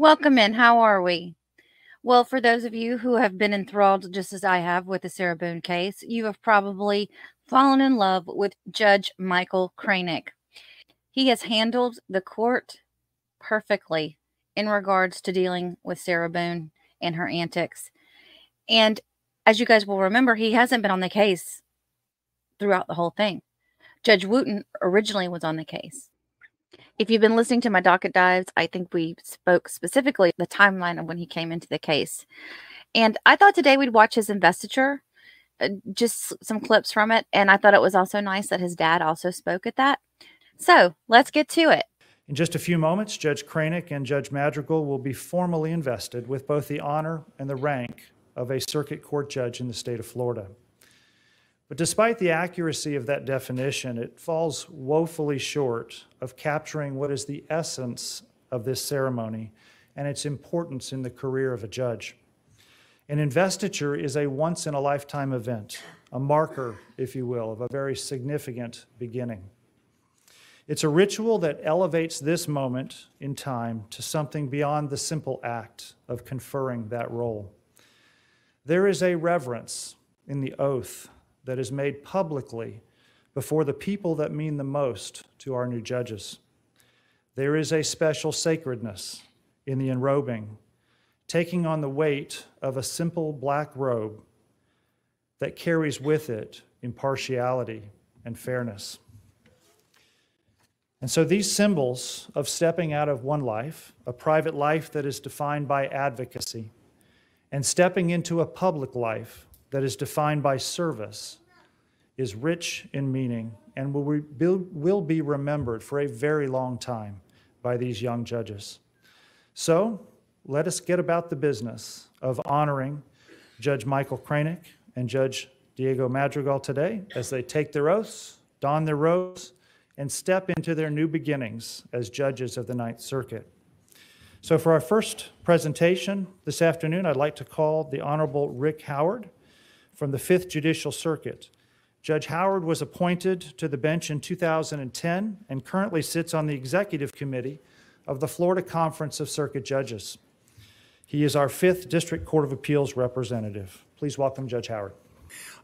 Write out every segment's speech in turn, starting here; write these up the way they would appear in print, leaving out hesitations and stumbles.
Welcome in. How are we? Well, for those of you who have been enthralled just as I have with the Sarah Boone case, you have probably fallen in love with Judge Michael Kraynick. He has handled the court perfectly in regards to dealing with Sarah Boone and her antics. And as you guys will remember, he hasn't been on the case throughout the whole thing. Judge Wooten originally was on the case. If you've been listening to my docket dives, I think we spoke specifically the timeline of when he came into the case. And I thought today we'd watch his investiture, just some clips from it. And I thought it was also nice that his dad also spoke at that. So let's get to it. In just a few moments, Judge Kraynick and Judge Madrigal will be formally invested with both the honor and the rank of a circuit court judge in the state of Florida. But despite the accuracy of that definition, it falls woefully short of capturing what is the essence of this ceremony and its importance in the career of a judge. An investiture is a once-in-a-lifetime event, a marker, if you will, of a very significant beginning. It's a ritual that elevates this moment in time to something beyond the simple act of conferring that role. There is a reverence in the oath that is made publicly before the people that mean the most to our new judges. There is a special sacredness in the enrobing, taking on the weight of a simple black robe that carries with it impartiality and fairness. And so these symbols of stepping out of one life, a private life that is defined by advocacy, and stepping into a public life that is defined by service, is rich in meaning and will be remembered for a very long time by these young judges. So let us get about the business of honoring Judge Michael Kraynick and Judge Diego Madrigal today as they take their oaths, don their robes, and step into their new beginnings as judges of the Ninth Circuit. So for our first presentation this afternoon, I'd like to call the Honorable Rick Howard from the Fifth Judicial Circuit. Judge Howard was appointed to the bench in 2010 and currently sits on the executive committee of the Florida Conference of Circuit Judges. He is our 5th District Court of Appeals representative. Please welcome Judge Howard.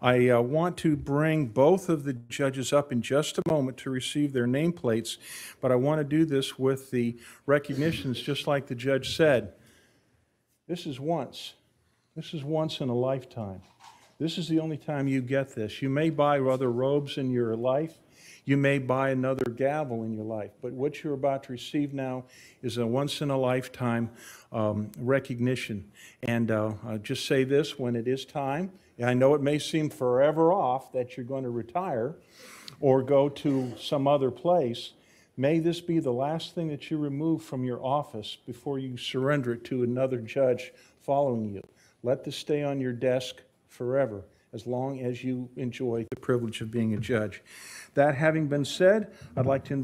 I want to bring both of the judges up in just a moment to receive their nameplates, but I want to do this with the recognitions, just like the judge said. This is once in a lifetime. This is the only time you get this. You may buy other robes in your life. You may buy another gavel in your life. But what you're about to receive now is a once-in-a-lifetime recognition. And I'll just say this, when it is time, I know it may seem forever off that you're going to retire or go to some other place. May this be the last thing that you remove from your office before you surrender it to another judge following you. Let this stay on your desk forever, as long as you enjoy the privilege of being a judge. That having been said, I'd like to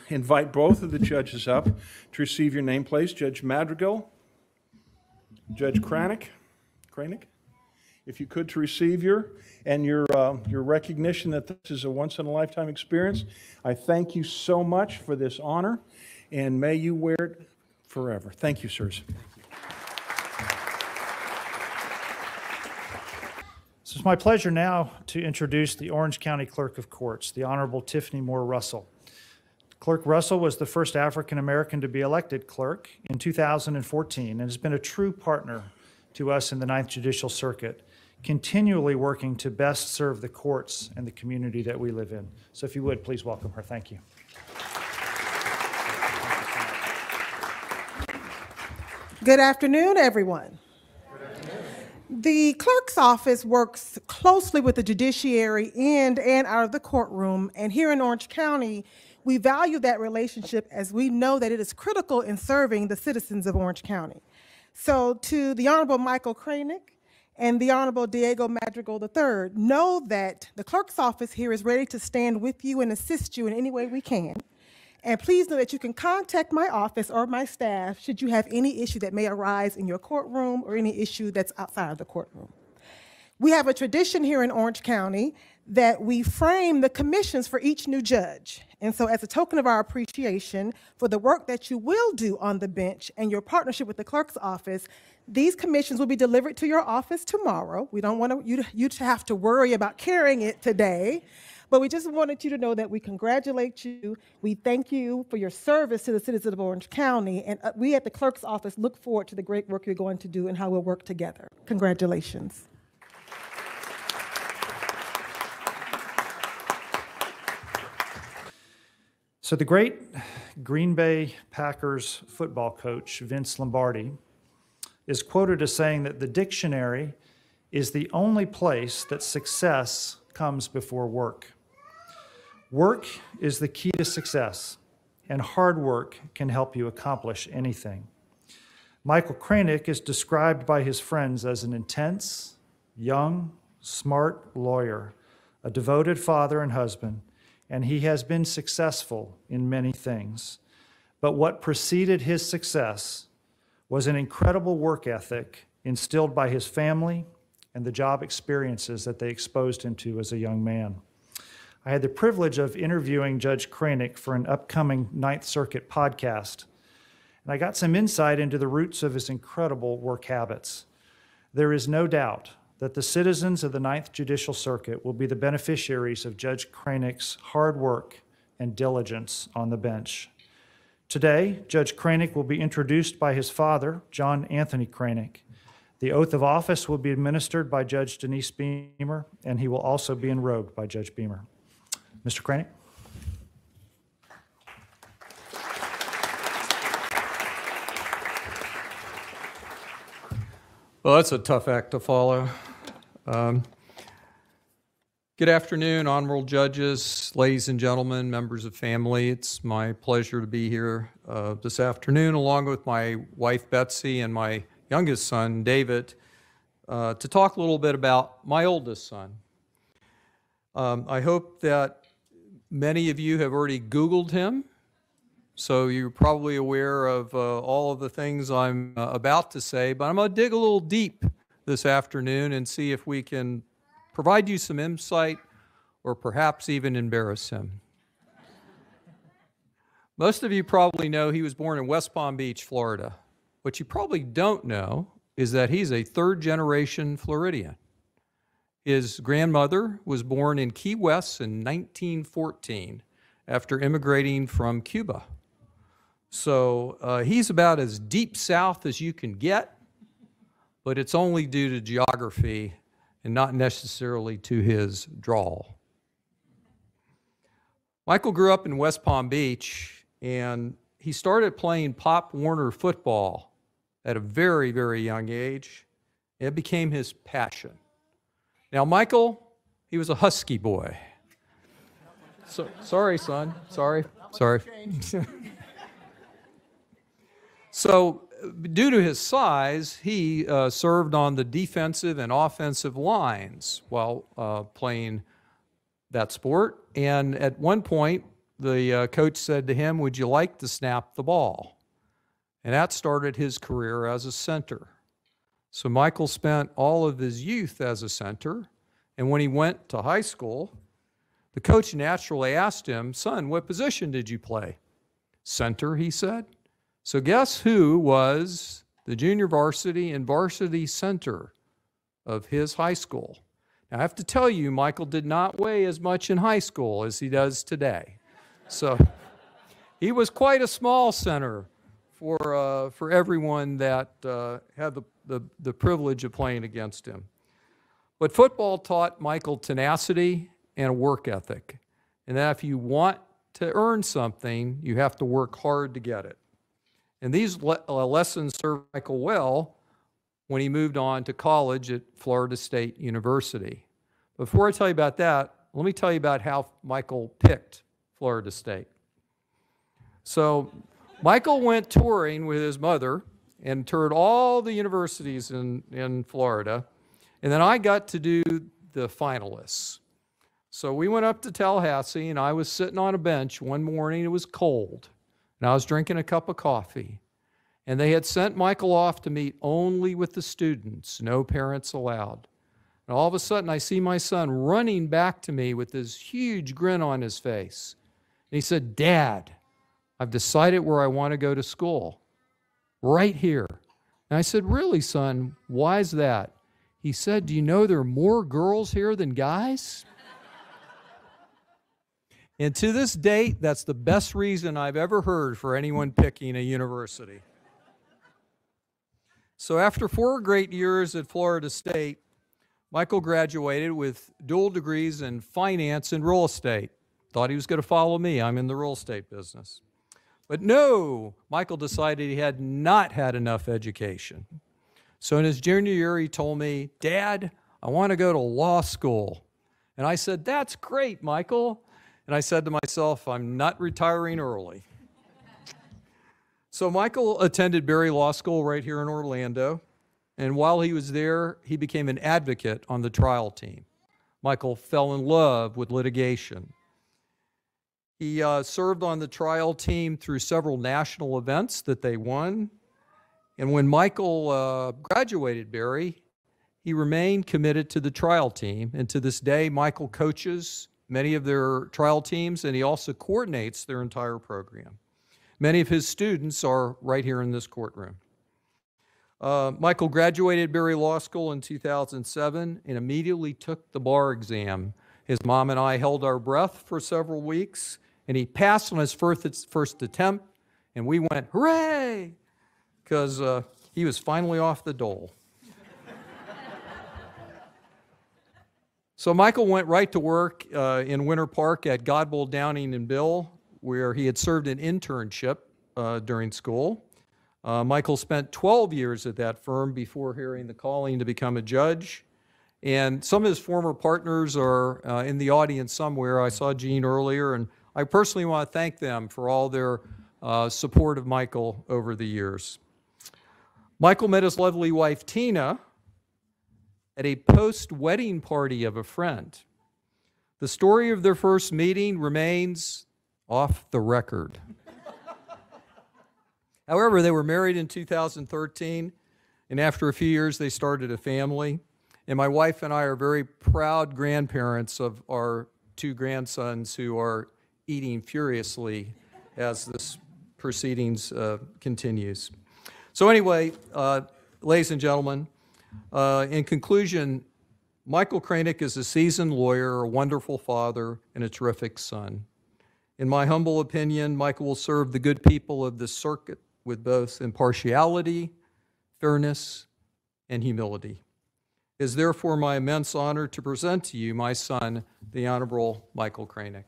invite both of the judges up to receive your nameplates. Judge Madrigal, Judge Kraynick, if you could, to receive your recognition that this is a once-in-a-lifetime experience. I thank you so much for this honor, and may you wear it forever. Thank you, sirs. It's my pleasure now to introduce the Orange County Clerk of Courts, the Honorable Tiffany Moore Russell. Clerk Russell was the first African-American to be elected clerk in 2014 and has been a true partner to us in the Ninth Judicial Circuit, continually working to best serve the courts and the community that we live in. So if you would, please welcome her. Thank you. Good afternoon, everyone. The clerk's office works closely with the judiciary in and out of the courtroom, and here in Orange County, we value that relationship as we know that it is critical in serving the citizens of Orange County. So to the Honorable Michael Kraynick and the Honorable Diego Madrigal III, know that the clerk's office here is ready to stand with you and assist you in any way we can. And please know that you can contact my office or my staff should you have any issue that may arise in your courtroom or any issue that's outside of the courtroom. We have a tradition here in Orange County that we frame the commissions for each new judge. And so as a token of our appreciation for the work that you will do on the bench and your partnership with the clerk's office, these commissions will be delivered to your office tomorrow. We don't want you to have to worry about carrying it today, but we just wanted you to know that we congratulate you. We thank you for your service to the citizens of Orange County, and we at the clerk's office look forward to the great work you're going to do and how we'll work together. Congratulations. So the great Green Bay Packers football coach, Vince Lombardi, is quoted as saying that the dictionary is the only place that success comes before work. Work is the key to success, and hard work can help you accomplish anything. Michael Kraynick is described by his friends as an intense, young, smart lawyer, a devoted father and husband, and he has been successful in many things. But what preceded his success was an incredible work ethic instilled by his family and the job experiences that they exposed him to as a young man. I had the privilege of interviewing Judge Kraynick for an upcoming Ninth Circuit podcast, and I got some insight into the roots of his incredible work habits. There is no doubt that the citizens of the Ninth Judicial Circuit will be the beneficiaries of Judge Kraynick's hard work and diligence on the bench. Today, Judge Kraynick will be introduced by his father, John Anthony Kraynick. The oath of office will be administered by Judge Denise Beamer, and he will also be enrobed by Judge Beamer. Mr. Kraynick. Well, that's a tough act to follow. Good afternoon, honorable judges, ladies and gentlemen, members of family. It's my pleasure to be here this afternoon, along with my wife, Betsy, and my youngest son, David, to talk a little bit about my oldest son. I hope that many of you have already Googled him, so you're probably aware of all of the things I'm about to say, but I'm going to dig a little deep this afternoon and see if we can provide you some insight or perhaps even embarrass him. Most of you probably know he was born in West Palm Beach, Florida. What you probably don't know is that he's a third-generation Floridian. His grandmother was born in Key West in 1914 after immigrating from Cuba. So he's about as deep south as you can get, but it's only due to geography and not necessarily to his drawl. Michael grew up in West Palm Beach, and he started playing Pop Warner football at a very, very young age. It became his passion. Now, Michael, he was a husky boy. So, sorry, son. Sorry. So, due to his size, he served on the defensive and offensive lines while playing that sport. And at one point, the coach said to him, "Would you like to snap the ball?" And that started his career as a center. So Michael spent all of his youth as a center. And when he went to high school, the coach naturally asked him, "Son, what position did you play?" "Center," he said. So guess who was the junior varsity and varsity center of his high school? Now, I have to tell you, Michael did not weigh as much in high school as he does today. So he was quite a small center for everyone that had the privilege of playing against him. But football taught Michael tenacity and a work ethic. And that if you want to earn something, you have to work hard to get it. And these lessons served Michael well when he moved on to college at Florida State University. Before I tell you about that, let me tell you about how Michael picked Florida State. So Michael went touring with his mother and toured all the universities in Florida. And then I got to do the finalists. So we went up to Tallahassee, and I was sitting on a bench one morning. It was cold, and I was drinking a cup of coffee. And they had sent Michael off to meet only with the students, no parents allowed. And all of a sudden, I see my son running back to me with this huge grin on his face. And he said, "Dad, I've decided where I want to go to school, right here." And I said, "Really, son? Why is that?" He said, "Do you know there are more girls here than guys?" And to this date, that's the best reason I've ever heard for anyone picking a university. So after 4 great years at Florida State, Michael graduated with dual degrees in finance and real estate. Thought he was going to follow me. I'm in the real estate business. But no, Michael decided he had not had enough education. So in his junior year, he told me, "Dad, I want to go to law school." And I said, "That's great, Michael." And I said to myself, "I'm not retiring early." So Michael attended Berry Law School right here in Orlando. And while he was there, he became an advocate on the trial team. Michael fell in love with litigation. He served on the trial team through several national events that they won. And when Michael graduated Berry, he remained committed to the trial team. And to this day, Michael coaches many of their trial teams, and he also coordinates their entire program. Many of his students are right here in this courtroom. Michael graduated Berry Law School in 2007 and immediately took the bar exam. His mom and I held our breath for several weeks, and he passed on his first attempt, and we went, "Hooray!" because he was finally off the dole. So Michael went right to work in Winter Park at Godbold, Downing, and Bill, where he had served an internship during school. Michael spent 12 years at that firm before hearing the calling to become a judge. And some of his former partners are in the audience somewhere. I saw Gene earlier, and I personally want to thank them for all their support of Michael over the years. Michael met his lovely wife, Tina, at a post-wedding party of a friend. The story of their first meeting remains off the record. However, they were married in 2013, and after a few years, they started a family. And my wife and I are very proud grandparents of our 2 grandsons who are eating furiously as this proceedings continues. So anyway, ladies and gentlemen, in conclusion, Michael Kraynick is a seasoned lawyer, a wonderful father, and a terrific son. In my humble opinion, Michael will serve the good people of this circuit with both impartiality, fairness, and humility. It is therefore my immense honor to present to you my son, the Honorable Michael Kraynick.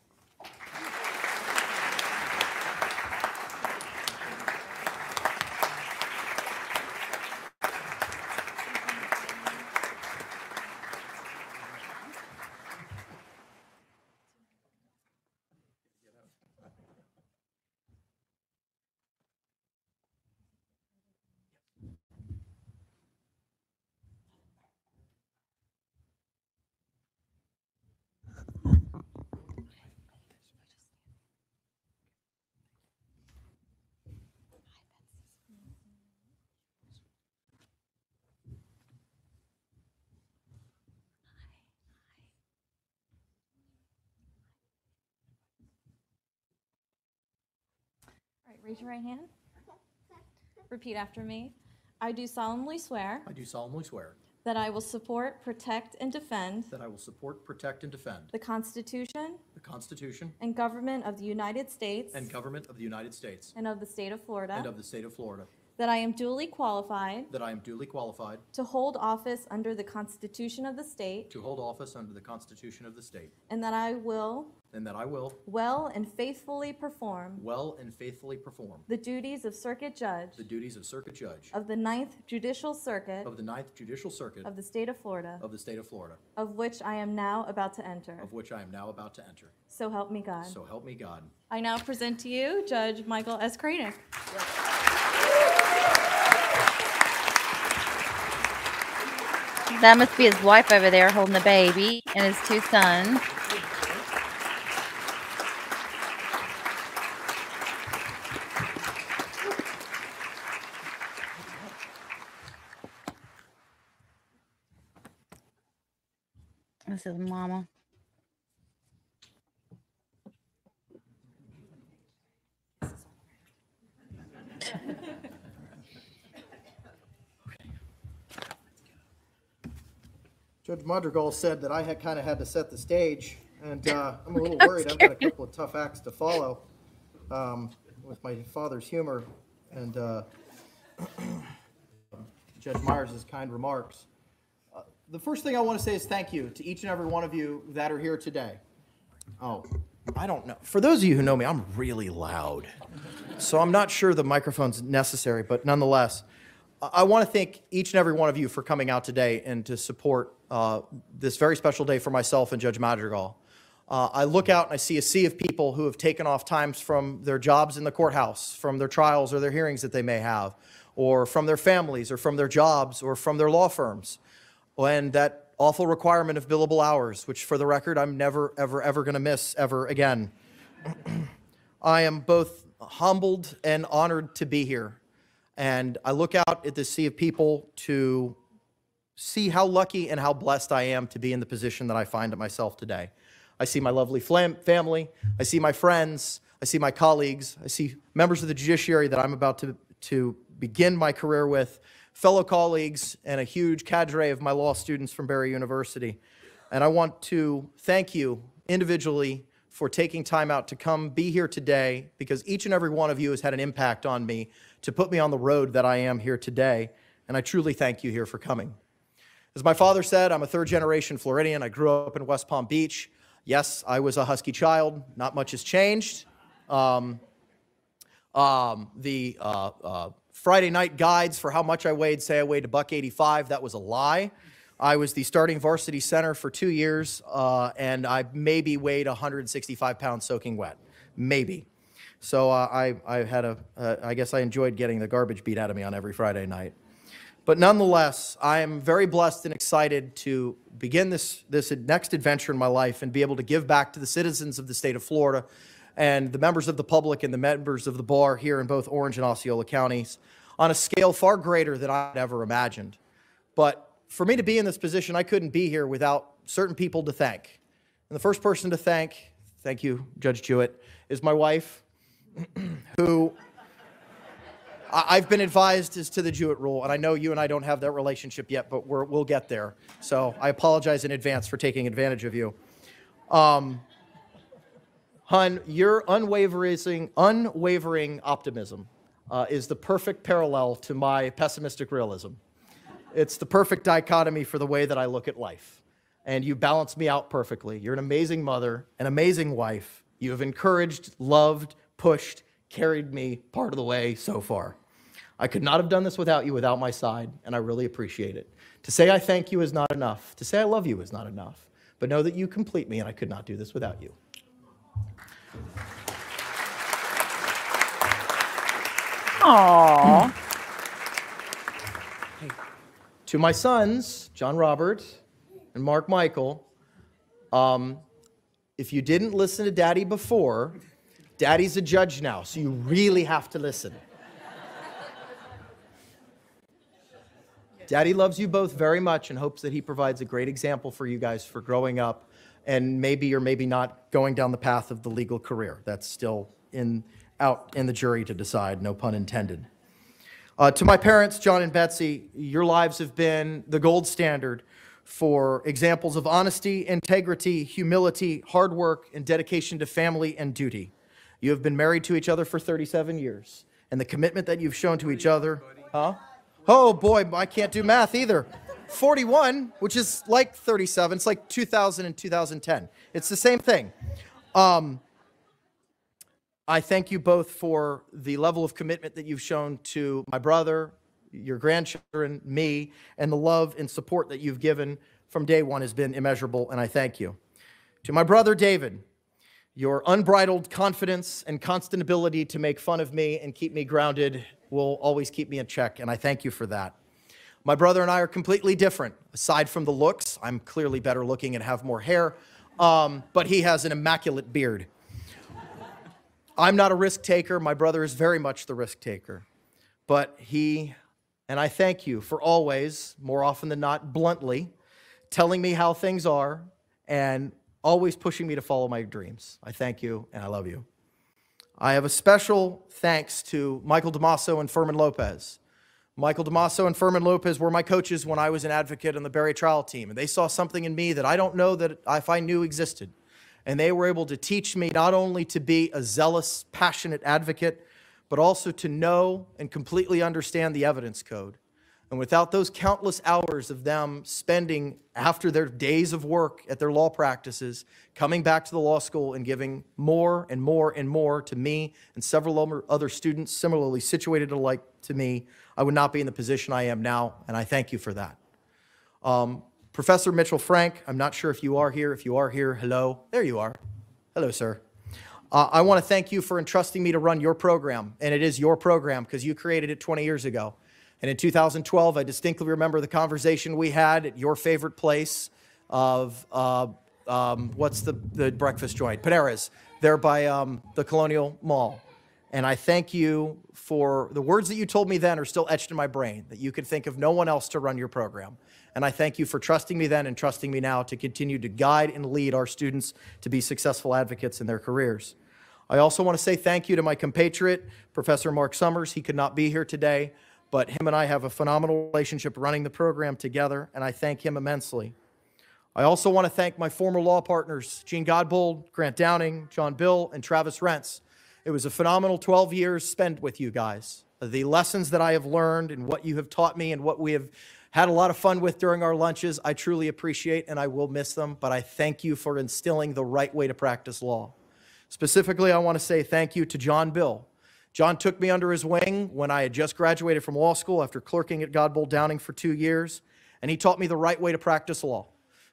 All right, raise your right hand. Repeat after me. I do solemnly swear I do solemnly swear that I will support, protect, and defend that I will support, protect, and defend the Constitution the Constitution and government of the United States and government of the United States and of the state of Florida, and of the state of Florida, that I am duly qualified that I am duly qualified to hold office under the Constitution of the state, to hold office under the Constitution of the state, and that I will and that I will well and faithfully perform well and faithfully perform the duties of Circuit Judge the duties of Circuit Judge of the 9th Judicial Circuit of the 9th Judicial Circuit of the state of Florida, of the state of Florida, of which I am now about to enter. of which I am now about to enter. So help me God. So help me God. I now present to you Judge Michael S. Kraynick. That must be his wife over there holding the baby and his 2 sons. This is Mama. Judge Madrigal said that I had kind of had to set the stage, and I'm a little worried. I've got a couple of tough acts to follow with my father's humor and Judge Myers' kind remarks. The first thing I want to say is thank you to each and every one of you that are here today. Oh, I don't know. For those of you who know me, I'm really loud. So I'm not sure the microphone's necessary, but nonetheless, I want to thank each and every one of you for coming out today and to support this very special day for myself and Judge Madrigal. I look out and I see a sea of people who have taken off times from their jobs in the courthouse, from their trials or their hearings that they may have, or from their families, or from their jobs, or from their law firms. And that awful requirement of billable hours, which for the record, I'm never, ever, ever going to miss ever again. I am both humbled and honored to be here. And I look out at this sea of people to see how lucky and how blessed I am to be in the position that I find myself today. I see my lovely family, I see my friends, I see my colleagues, I see members of the judiciary that I'm about to begin my career with, fellow colleagues, and a huge cadre of my law students from Barry University. And I want to thank you individually for taking time out to come be here today, because each and every one of you has had an impact on me to put me on the road that I am here today, and I truly thank you here for coming. As my father said, I'm a third-generation Floridian. I grew up in West Palm Beach. Yes, I was a Husky child. Not much has changed. Friday night guides for how much I weighed say I weighed $185. That was a lie. I was the starting varsity center for 2 years, and I maybe weighed 165 pounds soaking wet. Maybe. So I guess I enjoyed getting the garbage beat out of me on every Friday night. But nonetheless, I am very blessed and excited to begin this next adventure in my life and be able to give back to the citizens of the state of Florida and the members of the public and the members of the bar here in both Orange and Osceola counties on a scale far greater than I'd ever imagined. But for me to be in this position, I couldn't be here without certain people to thank. And the first person to thank you, Judge Jewett, is my wife, who I've been advised is to the Jewett rule, and I know you and I don't have that relationship yet, but we'll get there. So I apologize in advance for taking advantage of you. Hun, your unwavering optimism is the perfect parallel to my pessimistic realism. It's the perfect dichotomy for the way that I look at life. And you balance me out perfectly. You're an amazing mother, an amazing wife. You have encouraged, loved, pushed, carried me part of the way so far. I could not have done this without you, without my side, and I really appreciate it. To say I thank you is not enough. To say I love you is not enough. But know that you complete me, and I could not do this without you. Aww. To my sons, John Robert and Mark Michael, if you didn't listen to Daddy before, Daddy's a judge now, so you really have to listen. Daddy loves you both very much and hopes that he provides a great example for you guys for growing up and maybe or maybe not going down the path of the legal career. That's still out in the jury to decide, no pun intended. To my parents, John and Betsy, your lives have been the gold standard for examples of honesty, integrity, humility, hard work, and dedication to family and duty. You have been married to each other for 37 years, and the commitment that you've shown to each other, huh? Oh boy, I can't do math either. 41, which is like 37, it's like 2000 and 2010. It's the same thing. I thank you both for the level of commitment that you've shown to my brother, your grandchildren, me, and the love and support that you've given from day one has been immeasurable, and I thank you. To my brother, David, your unbridled confidence and constant ability to make fun of me and keep me grounded will always keep me in check, and I thank you for that. My brother and I are completely different. Aside from the looks, I'm clearly better looking and have more hair, but he has an immaculate beard. I'm not a risk taker. My brother is very much the risk taker. But and I thank you for always, more often than not, bluntly, telling me how things are and always pushing me to follow my dreams. I thank you, and I love you. I have a special thanks to Michael Damaso and Furman Lopez. Michael Damaso and Furman Lopez were my coaches when I was an advocate on the Berry trial team, and they saw something in me that I don't know that if I knew existed. And they were able to teach me not only to be a zealous, passionate advocate, but also to know and completely understand the evidence code. And without those countless hours of them spending after their days of work at their law practices, coming back to the law school and giving more and more and more to me and several other students similarly situated alike to me, I would not be in the position I am now, and I thank you for that. Professor Mitchell Frank, I'm not sure if you are here. If you are here, hello. There you are. Hello, sir. I want to thank you for entrusting me to run your program, and it is your program because you created it 20 years ago. And in 2012, I distinctly remember the conversation we had at your favorite place of, what's the breakfast joint? Panera's, there by the Colonial Mall. And I thank you for the words that you told me then are still etched in my brain, that you could think of no one else to run your program. And I thank you for trusting me then and trusting me now to continue to guide and lead our students to be successful advocates in their careers. I also want to say thank you to my compatriot, Professor Mark Summers. He could not be here today, but him and I have a phenomenal relationship running the program together, and I thank him immensely. I also want to thank my former law partners, Gene Godbold, Grant Downing, John Bill, and Travis Rentz. It was a phenomenal 12 years spent with you guys. The lessons that I have learned and what you have taught me and what we have had a lot of fun with during our lunches, I truly appreciate, and I will miss them, but I thank you for instilling the right way to practice law. Specifically, I want to say thank you to John Bill. John took me under his wing when I had just graduated from law school after clerking at Godbold Downing for 2 years, and he taught me the right way to practice law,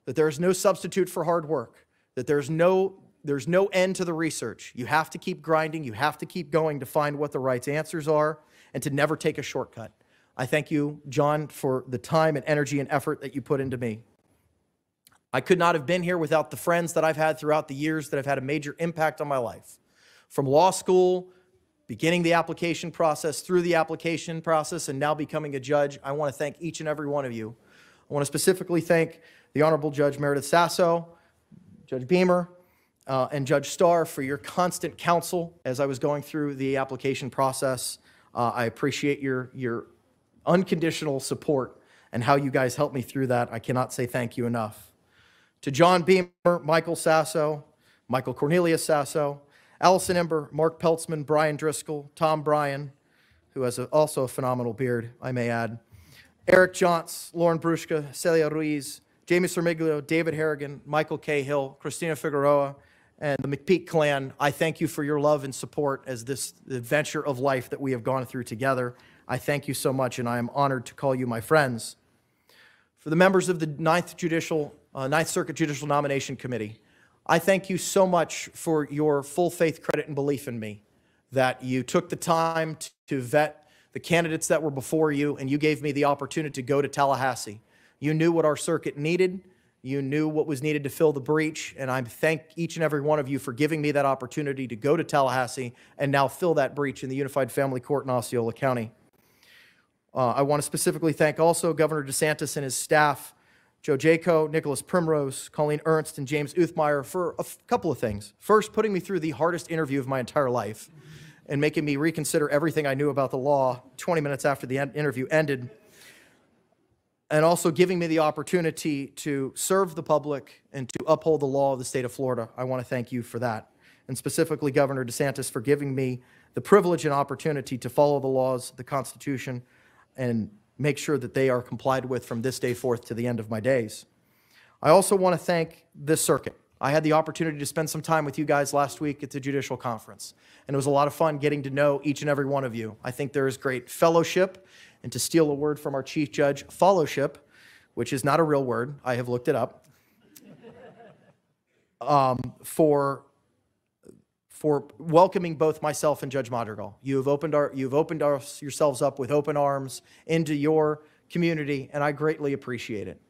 that there is no substitute for hard work, that there's no end to the research. You have to keep grinding, you have to keep going to find what the right answers are, and to never take a shortcut. I thank you, John, for the time and energy and effort that you put into me. I could not have been here without the friends that I've had throughout the years that have had a major impact on my life. From law school, beginning the application process, through the application process, and now becoming a judge, I want to thank each and every one of you. I want to specifically thank the Honorable Judge Meredith Sasso, Judge Beamer, and Judge Starr for your constant counsel as I was going through the application process. I appreciate your unconditional support and how you guys helped me through that. I cannot say thank you enough. To John Beamer, Michael Sasso, Michael Cornelius Sasso, Allison Ember, Mark Peltzman, Brian Driscoll, Tom Bryan, who has also a phenomenal beard, I may add, Eric Jontz, Lauren Bruschka, Celia Ruiz, Jamie Sermiglio, David Harrigan, Michael Cahill, Christina Figueroa, and the McPeak clan. I thank you for your love and support as this adventure of life that we have gone through together. I thank you so much, and I am honored to call you my friends. For the members of the Ninth Circuit Judicial Nomination Committee, I thank you so much for your full faith, credit, and belief in me, that you took the time to vet the candidates that were before you, and you gave me the opportunity to go to Tallahassee. You knew what our circuit needed. You knew what was needed to fill the breach, and I thank each and every one of you for giving me that opportunity to go to Tallahassee and now fill that breach in the Unified Family Court in Osceola County. I want to specifically thank also Governor DeSantis and his staff, Joe Jaco, Nicholas Primrose, Colleen Ernst, and James Uthmeyer for a couple of things. First, putting me through the hardest interview of my entire life and making me reconsider everything I knew about the law 20 minutes after the interview ended, and also giving me the opportunity to serve the public and to uphold the law of the state of Florida. I want to thank you for that, and specifically Governor DeSantis for giving me the privilege and opportunity to follow the laws, the Constitution, and make sure that they are complied with from this day forth to the end of my days. I also want to thank this circuit. I had the opportunity to spend some time with you guys last week at the Judicial Conference, and it was a lot of fun getting to know each and every one of you. I think there is great fellowship, and to steal a word from our Chief Judge, fellowship, which is not a real word, I have looked it up, for welcoming both myself and Judge Madrigal. You've opened yourselves up with open arms into your community, and I greatly appreciate it.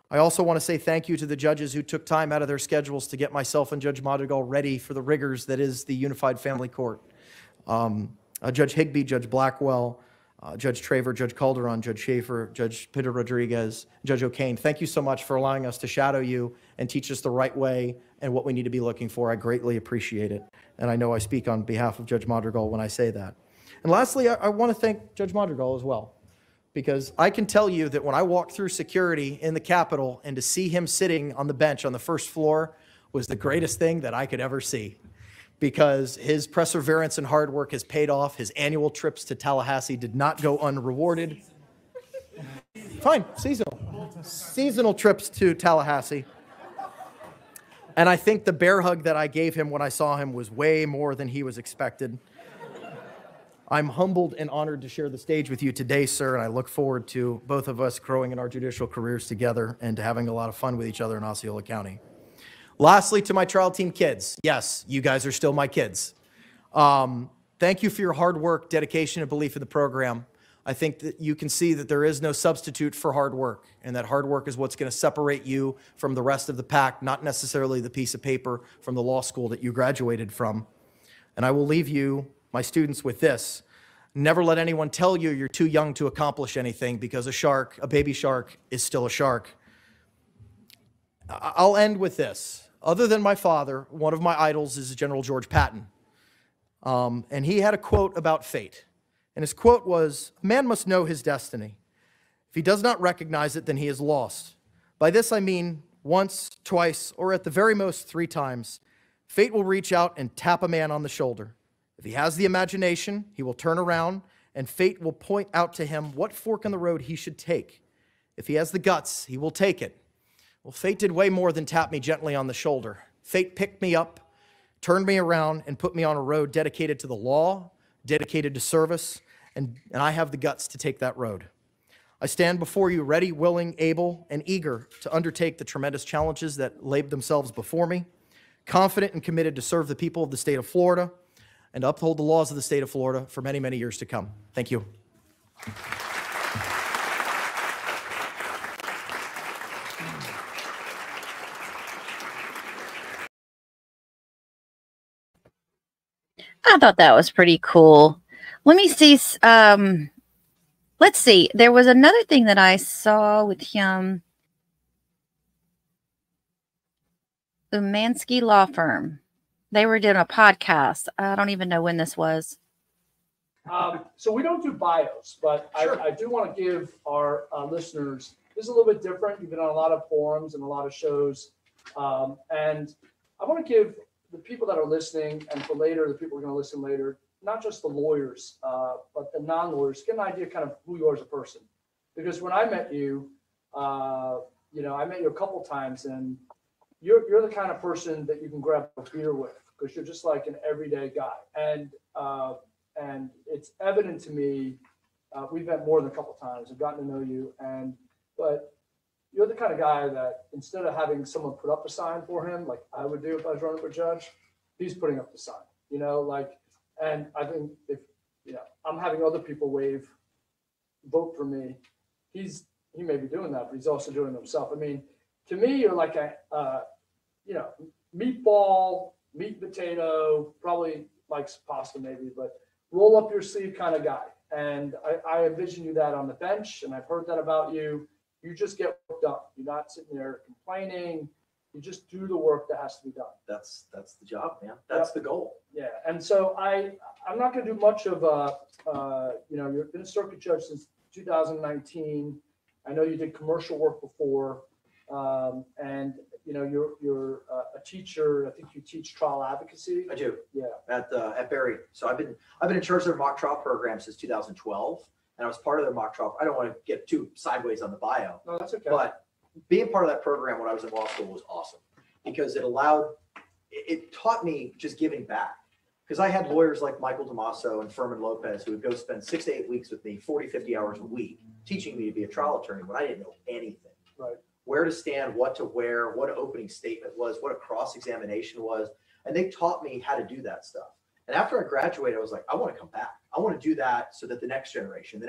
I also want to say thank you to the judges who took time out of their schedules to get myself and Judge Madrigal ready for the rigors that is the Unified Family Court. Judge Higbee, Judge Blackwell, Judge Traver, Judge Calderon, Judge Schaefer, Judge Peter Rodriguez, Judge O'Kane, thank you so much for allowing us to shadow you and teach us the right way and what we need to be looking for. I greatly appreciate it. And I know I speak on behalf of Judge Madrigal when I say that. And lastly, I want to thank Judge Madrigal as well, because I can tell you that when I walked through security in the Capitol and to see him sitting on the bench on the first floor was the greatest thing that I could ever see, because his perseverance and hard work has paid off. His annual trips to Tallahassee did not go unrewarded. Fine, seasonal trips to Tallahassee. And I think the bear hug that I gave him when I saw him was way more than he was expected. I'm humbled and honored to share the stage with you today, sir, and I look forward to both of us growing in our judicial careers together and to having a lot of fun with each other in Osceola County. Lastly, to my trial team kids, yes, you guys are still my kids. Thank you for your hard work, dedication, and belief in the program. I think that you can see that there is no substitute for hard work, and that hard work is what's going to separate you from the rest of the pack, not necessarily the piece of paper from the law school that you graduated from. And I will leave you, my students, with this. Never let anyone tell you you're too young to accomplish anything, because a shark, a baby shark, is still a shark. I'll end with this. Other than my father, one of my idols is General George Patton. And he had a quote about fate. And his quote was, "A man must know his destiny. If he does not recognize it, then he is lost. By this I mean once, twice, or at the very most 3 times, fate will reach out and tap a man on the shoulder. If he has the imagination, he will turn around, and fate will point out to him what fork in the road he should take. If he has the guts, he will take it. Well, fate did way more than tap me gently on the shoulder. Fate picked me up, turned me around, and put me on a road dedicated to the law, dedicated to service, and I have the guts to take that road. I stand before you ready, willing, able, and eager to undertake the tremendous challenges that laid themselves before me, confident and committed to serve the people of the state of Florida and uphold the laws of the state of Florida for many, many years to come. Thank you. I thought that was pretty cool. Let me see. Let's see. There was another thing that I saw with him. Umansky Law Firm. They were doing a podcast. I don't even know when this was. So we don't do bios, but sure. I do want to give our listeners, this is a little bit different. You've been on a lot of forums and a lot of shows. And I want to give the people that are listening, and for later, the people who are going to listen later, not just the lawyers, but the non-lawyers, get an idea kind of who you are as a person. Because when I met you, I met you a couple times, and you're the kind of person that you can grab a beer with, because you're just like an everyday guy. And it's evident to me, we've met more than a couple times, I've gotten to know you, but you're the kind of guy that instead of having someone put up a sign for him, like I would do if I was running for judge, he's putting up the sign, and I think if, I'm having other people vote for me, he may be doing that, but he's also doing it himself. I mean, to me, you're like a, meatball, meat and potato, probably likes pasta maybe, but roll up your sleeve kind of guy. And I envision you that on the bench, and I've heard that about you. You just get work done. You're not sitting there complaining. You just do the work that has to be done. That's the job, man. That's the goal. Yeah. And so I'm not going to do much of you've been a circuit judge since 2019. I know you did commercial work before, and you're a teacher. I think you teach trial advocacy. I do. Yeah. At Berry. So I've been in charge of their mock trial program since 2012. And I was part of their mock trial. I don't want to get too sideways on the bio. No, that's okay. But being part of that program when I was in law school was awesome, because it taught me just giving back. Because I had lawyers like Michael Damaso and Furman Lopez who would go spend 6 to 8 weeks with me, 40, 50 hours a week, teaching me to be a trial attorney when I didn't know anything. Right. Where to stand, what to wear, what an opening statement was, what a cross-examination was. And they taught me how to do that stuff. And after I graduated, I was like, I want to come back. I want to do that so that the next generation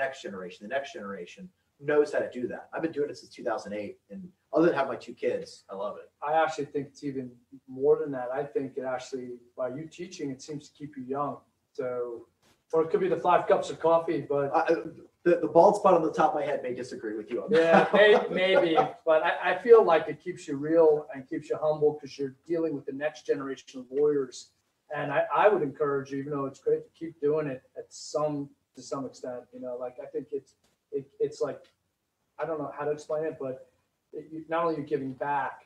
knows how to do that. I've been doing it since 2008. And other than having my 2 kids, I love it. I actually think it's even more than that. I think it actually, by you teaching, it seems to keep you young. So Or it could be the 5 cups of coffee, but The bald spot on the top of my head may disagree with you on that. yeah, maybe. But I feel like it keeps you real and keeps you humble because you're dealing with the next generation of lawyers. And I would encourage you, even though it's great to keep doing it to some extent, you know, like I think it's like, I don't know how to explain it, but not only you're giving back,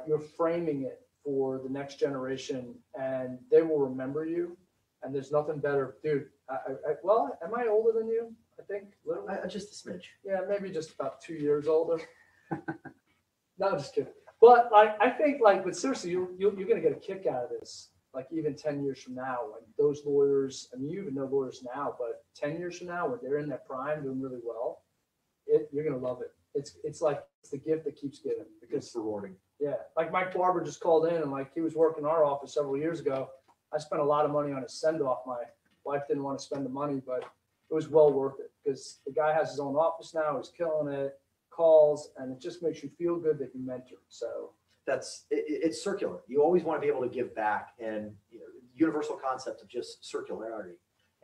you're framing it for the next generation and they will remember you. And there's nothing better, dude. Well, am I older than you? I think literally. Just a smidge. Yeah, maybe just about 2 years older. No, I'm just kidding. But like, I think like, but seriously, you're gonna get a kick out of this. Like even 10 years from now, when those lawyers, I mean, you even know lawyers now, but 10 years from now, when they're in their prime, doing really well, you're gonna love it. It's like it's the gift that keeps giving because It's rewarding. yeah, like Mike Barber just called in and like he was working in our office several years ago. I spent a lot of money on a send off. My wife didn't want to spend the money, but it was well worth it because the guy has his own office now. He's killing it, calls, and it just makes you feel good that you mentored. So it's circular. You always want to be able to give back, and you know, universal concept of just circularity.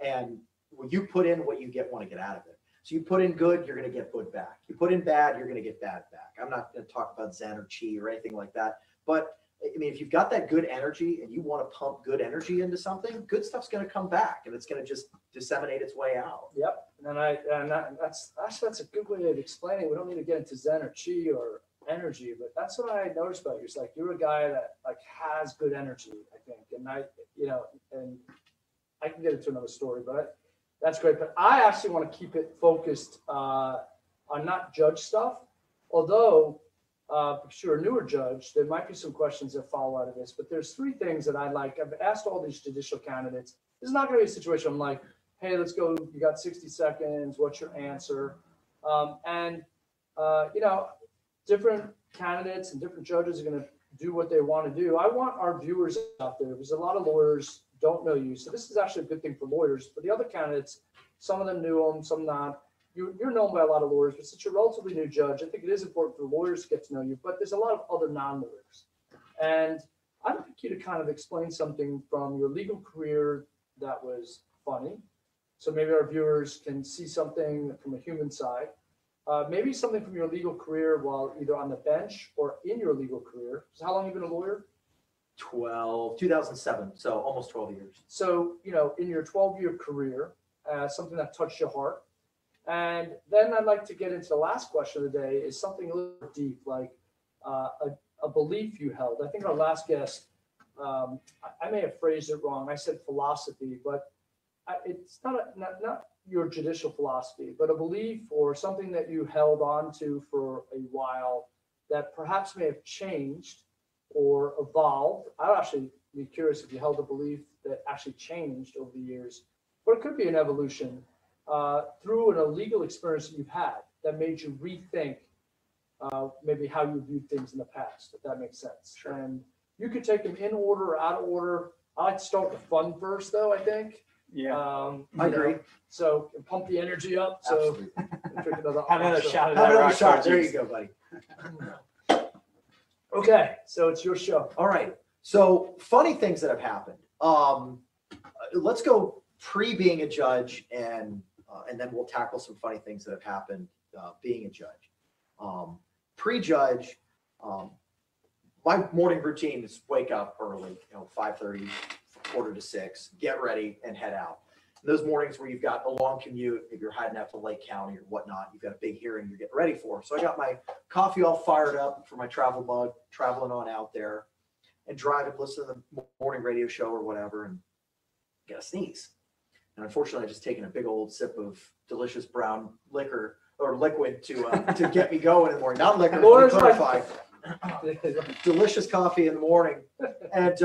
And when you put in what you want to get out of it. So you put in good, you're going to get good back. You put in bad, you're going to get bad back. I'm not going to talk about Zen or Chi or anything like that, but I mean, if you've got that good energy and you want to pump good energy into something, good stuff's going to come back and it's going to just disseminate its way out. yep. And that's a good way of explaining. We don't need to get into Zen or Chi or energy, but that's what I noticed about you. It's like you're a guy that like has good energy, I think. And and I can get into another story, but that's great. But I actually want to keep it focused on not judge stuff, although because you're a newer judge, there might be some questions that follow out of this, but there's 3 things that I like. I've asked all these judicial candidates. This is not going to be a situation I'm like, hey, let's go. You got 60 seconds. What's your answer? Different candidates and different judges are going to do what they want to do. I want our viewers out there because a lot of lawyers don't know you. So this is actually a good thing for lawyers. For the other candidates, some of them knew them, some not. You're known by a lot of lawyers, but since you're a relatively new judge, I think it is important for lawyers to get to know you, but there's a lot of other non-lawyers. And I'd like you to kind of explain something from your legal career that was funny. So maybe our viewers can see something from a human side. Maybe something from your legal career while either on the bench or in your legal career. So how long have you been a lawyer? 2007, so almost 12 years. So, in your 12-year career, something that touched your heart. And then I'd like to get into the last question of the day is something a little deep, like a belief you held. I think our last guest, I may have phrased it wrong. I said philosophy, but it's not your judicial philosophy, but a belief or something that you held on to for a while that perhaps may have changed or evolved. I'd actually be curious if you held a belief that actually changed over the years, but it could be an evolution through an illegal experience that you've had that made you rethink maybe how you viewed things in the past, if that makes sense. Sure. And you could take them in order or out of order. I like to start with fun first, though, I think. Yeah, I agree. So pump the energy up. So drink another Have another shot of Have that another rock shot. hard There juice. you go, buddy. Okay, so it's your show. All right. So funny things that have happened. Let's go pre being a judge and then we'll tackle some funny things that have happened being a judge. Pre-judge, my morning routine is wake up early, 5:30, 5:45, get ready and head out. And those mornings where you've got a long commute, if you're heading out to Lake County or whatnot, you've got a big hearing you're getting ready for. So I got my coffee all fired up for my travel mug, traveling on out there and driving, listen to the morning radio show or whatever, and get a sneeze. And unfortunately, I just taken a big old sip of delicious brown liquor or liquid to get me going in the morning. Not liquor, let me clarify. Delicious coffee in the morning, and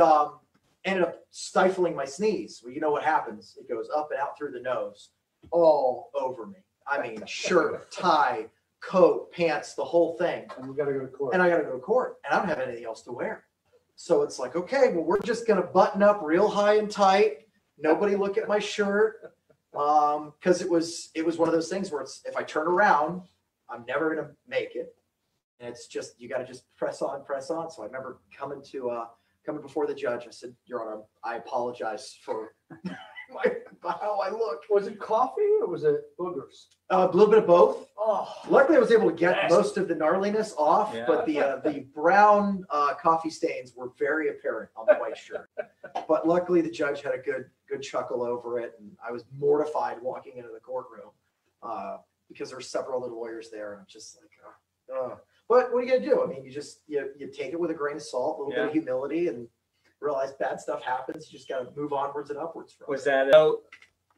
ended up stifling my sneeze. Well, you know what happens? It goes up and out through the nose, all over me. I mean, shirt, tie, coat, pants, the whole thing. And we got to go to court. And I got to go to court, and I don't have anything else to wear. So it's like, okay, well, we're just going to button up real high and tight. Nobody look at my shirt. Because it was one of those things where it's, if I turn around, I'm never going to make it. And it's just, you got to just press on. So I remember coming before the judge. I said, Your Honor, I apologize for by how I look. Was it coffee or was it boogers? A little bit of both. Oh, Luckily, I was able to get nasty. most of the gnarliness off, Yeah. but the brown coffee stains were very apparent on the white shirt. But luckily, the judge had a good chuckle over it, and I was mortified walking into the courtroom because there were several other lawyers there, and I'm just like, But what are you gonna do? I mean, you take it with a grain of salt, a little bit of humility, and realize bad stuff happens. You just gotta move onwards and upwards from Was it. that, so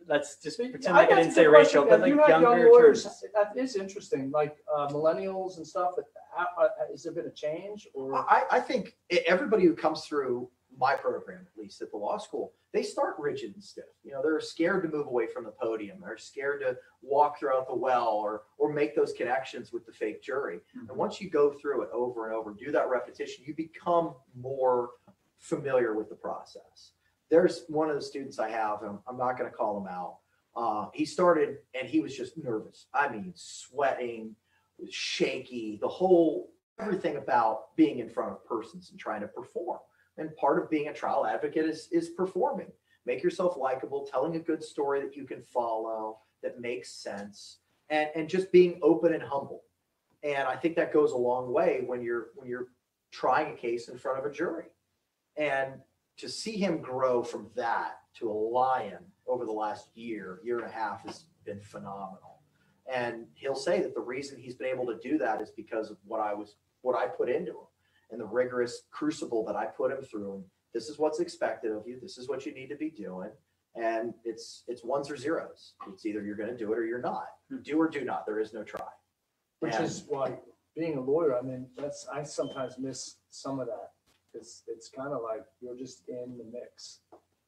let's just pretend like I didn't say racial, but like younger lawyers. terms. That is interesting. Like millennials and stuff. Has there been a change? Or I think everybody who comes through my program, at least at the law school, they start rigid and stiff. You know, they're scared to move away from the podium. They're scared to walk throughout the well or make those connections with the fake jury. And once you go through it over and over, do that repetition, you become more familiar with the process. There's one of the students I have, and I'm not going to call him out. He started and he was just nervous. I mean, sweating, shaky, everything about being in front of persons and trying to perform. And part of being a trial advocate is performing. Make yourself likable, telling a good story that you can follow, that makes sense, and just being open and humble. And I think that goes a long way when you're trying a case in front of a jury. And to see him grow from that to a lion over the last year and a half has been phenomenal. And he'll say that the reason he's been able to do that is because of what I put into him and the rigorous crucible that I put him through. And this is what's expected of you. This is what you need to be doing. And it's ones or zeros. It's either you're going to do it or you're not. Do or do not. There is no try. which is why being a lawyer, I mean, I sometimes miss some of that. It's kind of like you're just in the mix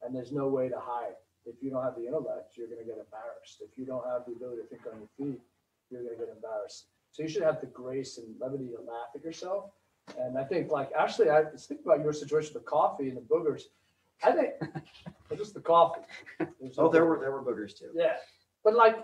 and there's no way to hide. If you don't have the intellect, you're going to get embarrassed. If you don't have the ability to think on your feet, you're going to get embarrassed. So you should have the grace and levity to laugh at yourself. And I think, like, actually, I was thinking about your situation with the coffee and the boogers. I think just the coffee. There were boogers too. Yeah, but like,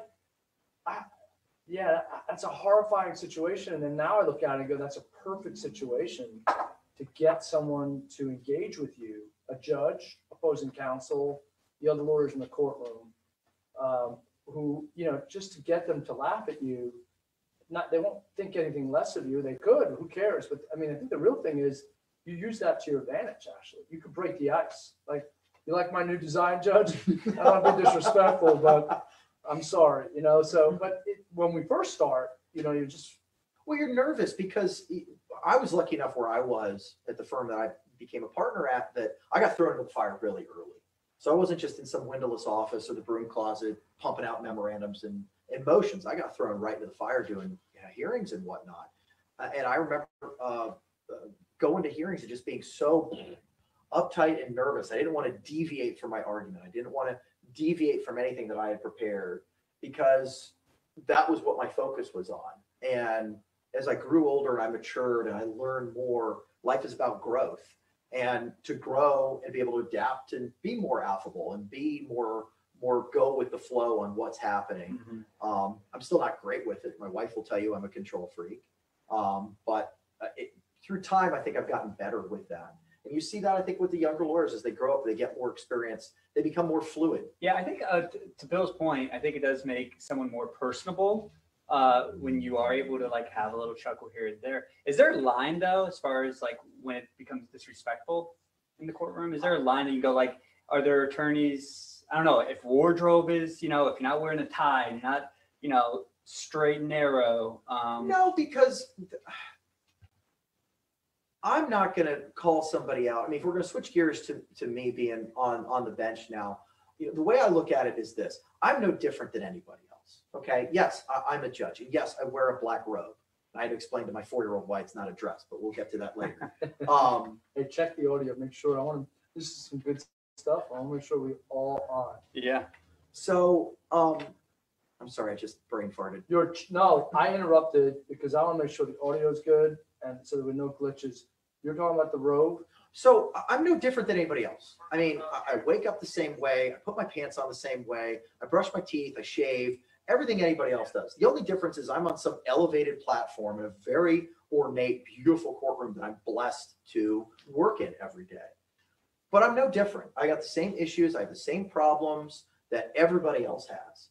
that's a horrifying situation. And then now I look at it and go, that's a perfect situation to get someone to engage with you, a judge, opposing counsel, the other lawyers in the courtroom, who, just to get them to laugh at you. They won't think anything less of you. They could, who cares? But I mean, I think the real thing is you use that to your advantage, actually. You could break the ice. Like, you like my new design, Judge? I don't want to be disrespectful, but I'm sorry, when we first start, you're just. Well, you're nervous because I was lucky enough where I was at the firm that I became a partner at that I got thrown into the fire really early. So I wasn't just in some windowless office or the broom closet pumping out memorandums and motions. I got thrown right into the fire doing hearings and whatnot. And I remember going to hearings and just being so uptight and nervous. I didn't want to deviate from my argument. I didn't want to deviate from anything that I had prepared because that was what my focus was on. And as I grew older and I matured and I learned more, life is about growth. And to grow and be able to adapt and be more affable and be more go with the flow on what's happening. Mm-hmm. I'm still not great with it. My wife will tell you I'm a control freak. But through time, I think I've gotten better with that. And you see that, I think, with the younger lawyers as they grow up, they get more experience, they become more fluid. Yeah, I think to Bill's point, I think it does make someone more personable when you are able to like have a little chuckle here and there. Is there a line though, as far as like when it becomes disrespectful in the courtroom? Is there a line that you go like, are there attorneys, I don't know, if wardrobe is, if you're not wearing a tie, not, straight and narrow. No, because I'm not going to call somebody out. I mean, if we're going to switch gears to me being on the bench now, the way I look at it is this. I'm no different than anybody else. Okay. Yes, I'm a judge. And yes, I wear a black robe. I had to explain to my 4-year-old why it's not a dress, but we'll get to that later. Hey, check the audio. Make sure this is some good stuff. I want to make sure we all on. Yeah. So, I'm sorry, I just brain farted. No, I interrupted because I want to make sure the audio is good and so there were no glitches. You're talking about the robe? So I'm no different than anybody else. I mean, I wake up the same way. I put my pants on the same way. I brush my teeth. I shave. Everything anybody else does. The only difference is I'm on some elevated platform in a very ornate, beautiful courtroom that I'm blessed to work in every day. But I'm no different. I got the same issues. I have the same problems that everybody else has.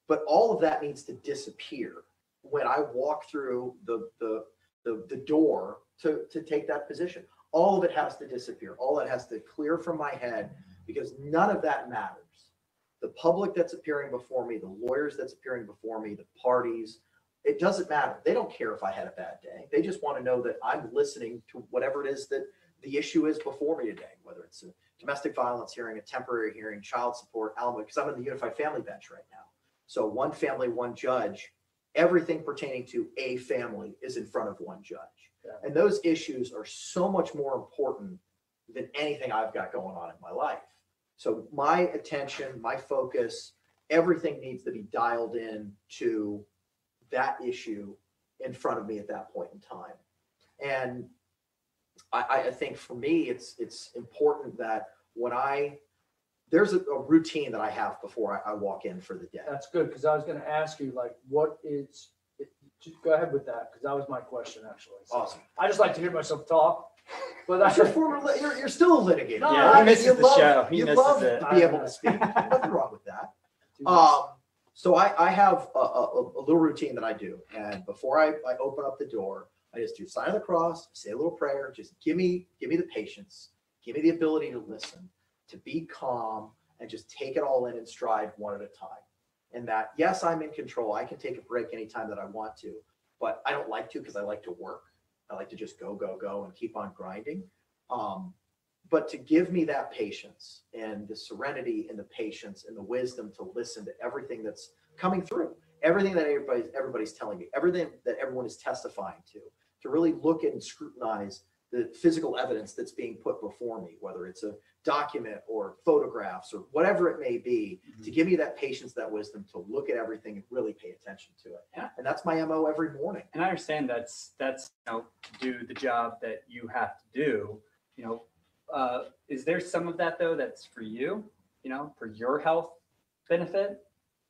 But all of that needs to disappear when I walk through the door to take that position. All of it has to disappear. All that has to clear from my head, because none of that matters. The public that's appearing before me, the lawyers that's appearing before me, the parties, it doesn't matter. They don't care if I had a bad day. They just want to know that I'm listening to whatever it is that the issue is before me today, whether it's a domestic violence hearing, a temporary hearing, child support, alimony, because I'm in the unified family bench right now. So one family, one judge, everything pertaining to a family is in front of one judge. Yeah. And those issues are so much more important than anything I've got going on in my life. So my attention, my focus, everything needs to be dialed in to that issue in front of me at that point in time. And I think for me, it's important that when there's a routine that I have before I walk in for the day. That's good, because I was going to ask you, like, what is it? Just go ahead with that, because that was my question, actually. So awesome. I just like to hear myself talk. But you're still a litigator. No, yeah, he misses the show. You love to be able to speak. Nothing wrong with that. So I have a little routine that I do, and before I open up the door, I just do sign of the cross, say a little prayer. Just give me the patience, give me the ability to listen, to be calm, and just take it all in stride one at a time. And that, yes, I'm in control. I can take a break anytime that I want to, but I don't like to, because I like to work. I like to just go and keep on grinding. But to give me that patience and the serenity and the patience and the wisdom to listen to everything that's coming through, everything that everybody's telling me, everything that everyone is testifying to really look at and scrutinize the physical evidence that's being put before me, whether it's a document or photographs or whatever it may be, to give me that patience, that wisdom to look at everything and really pay attention to it. Yeah. And that's my MO every morning. And I understand that's do the job that you have to do. Is there some of that though that's for you, for your health benefit?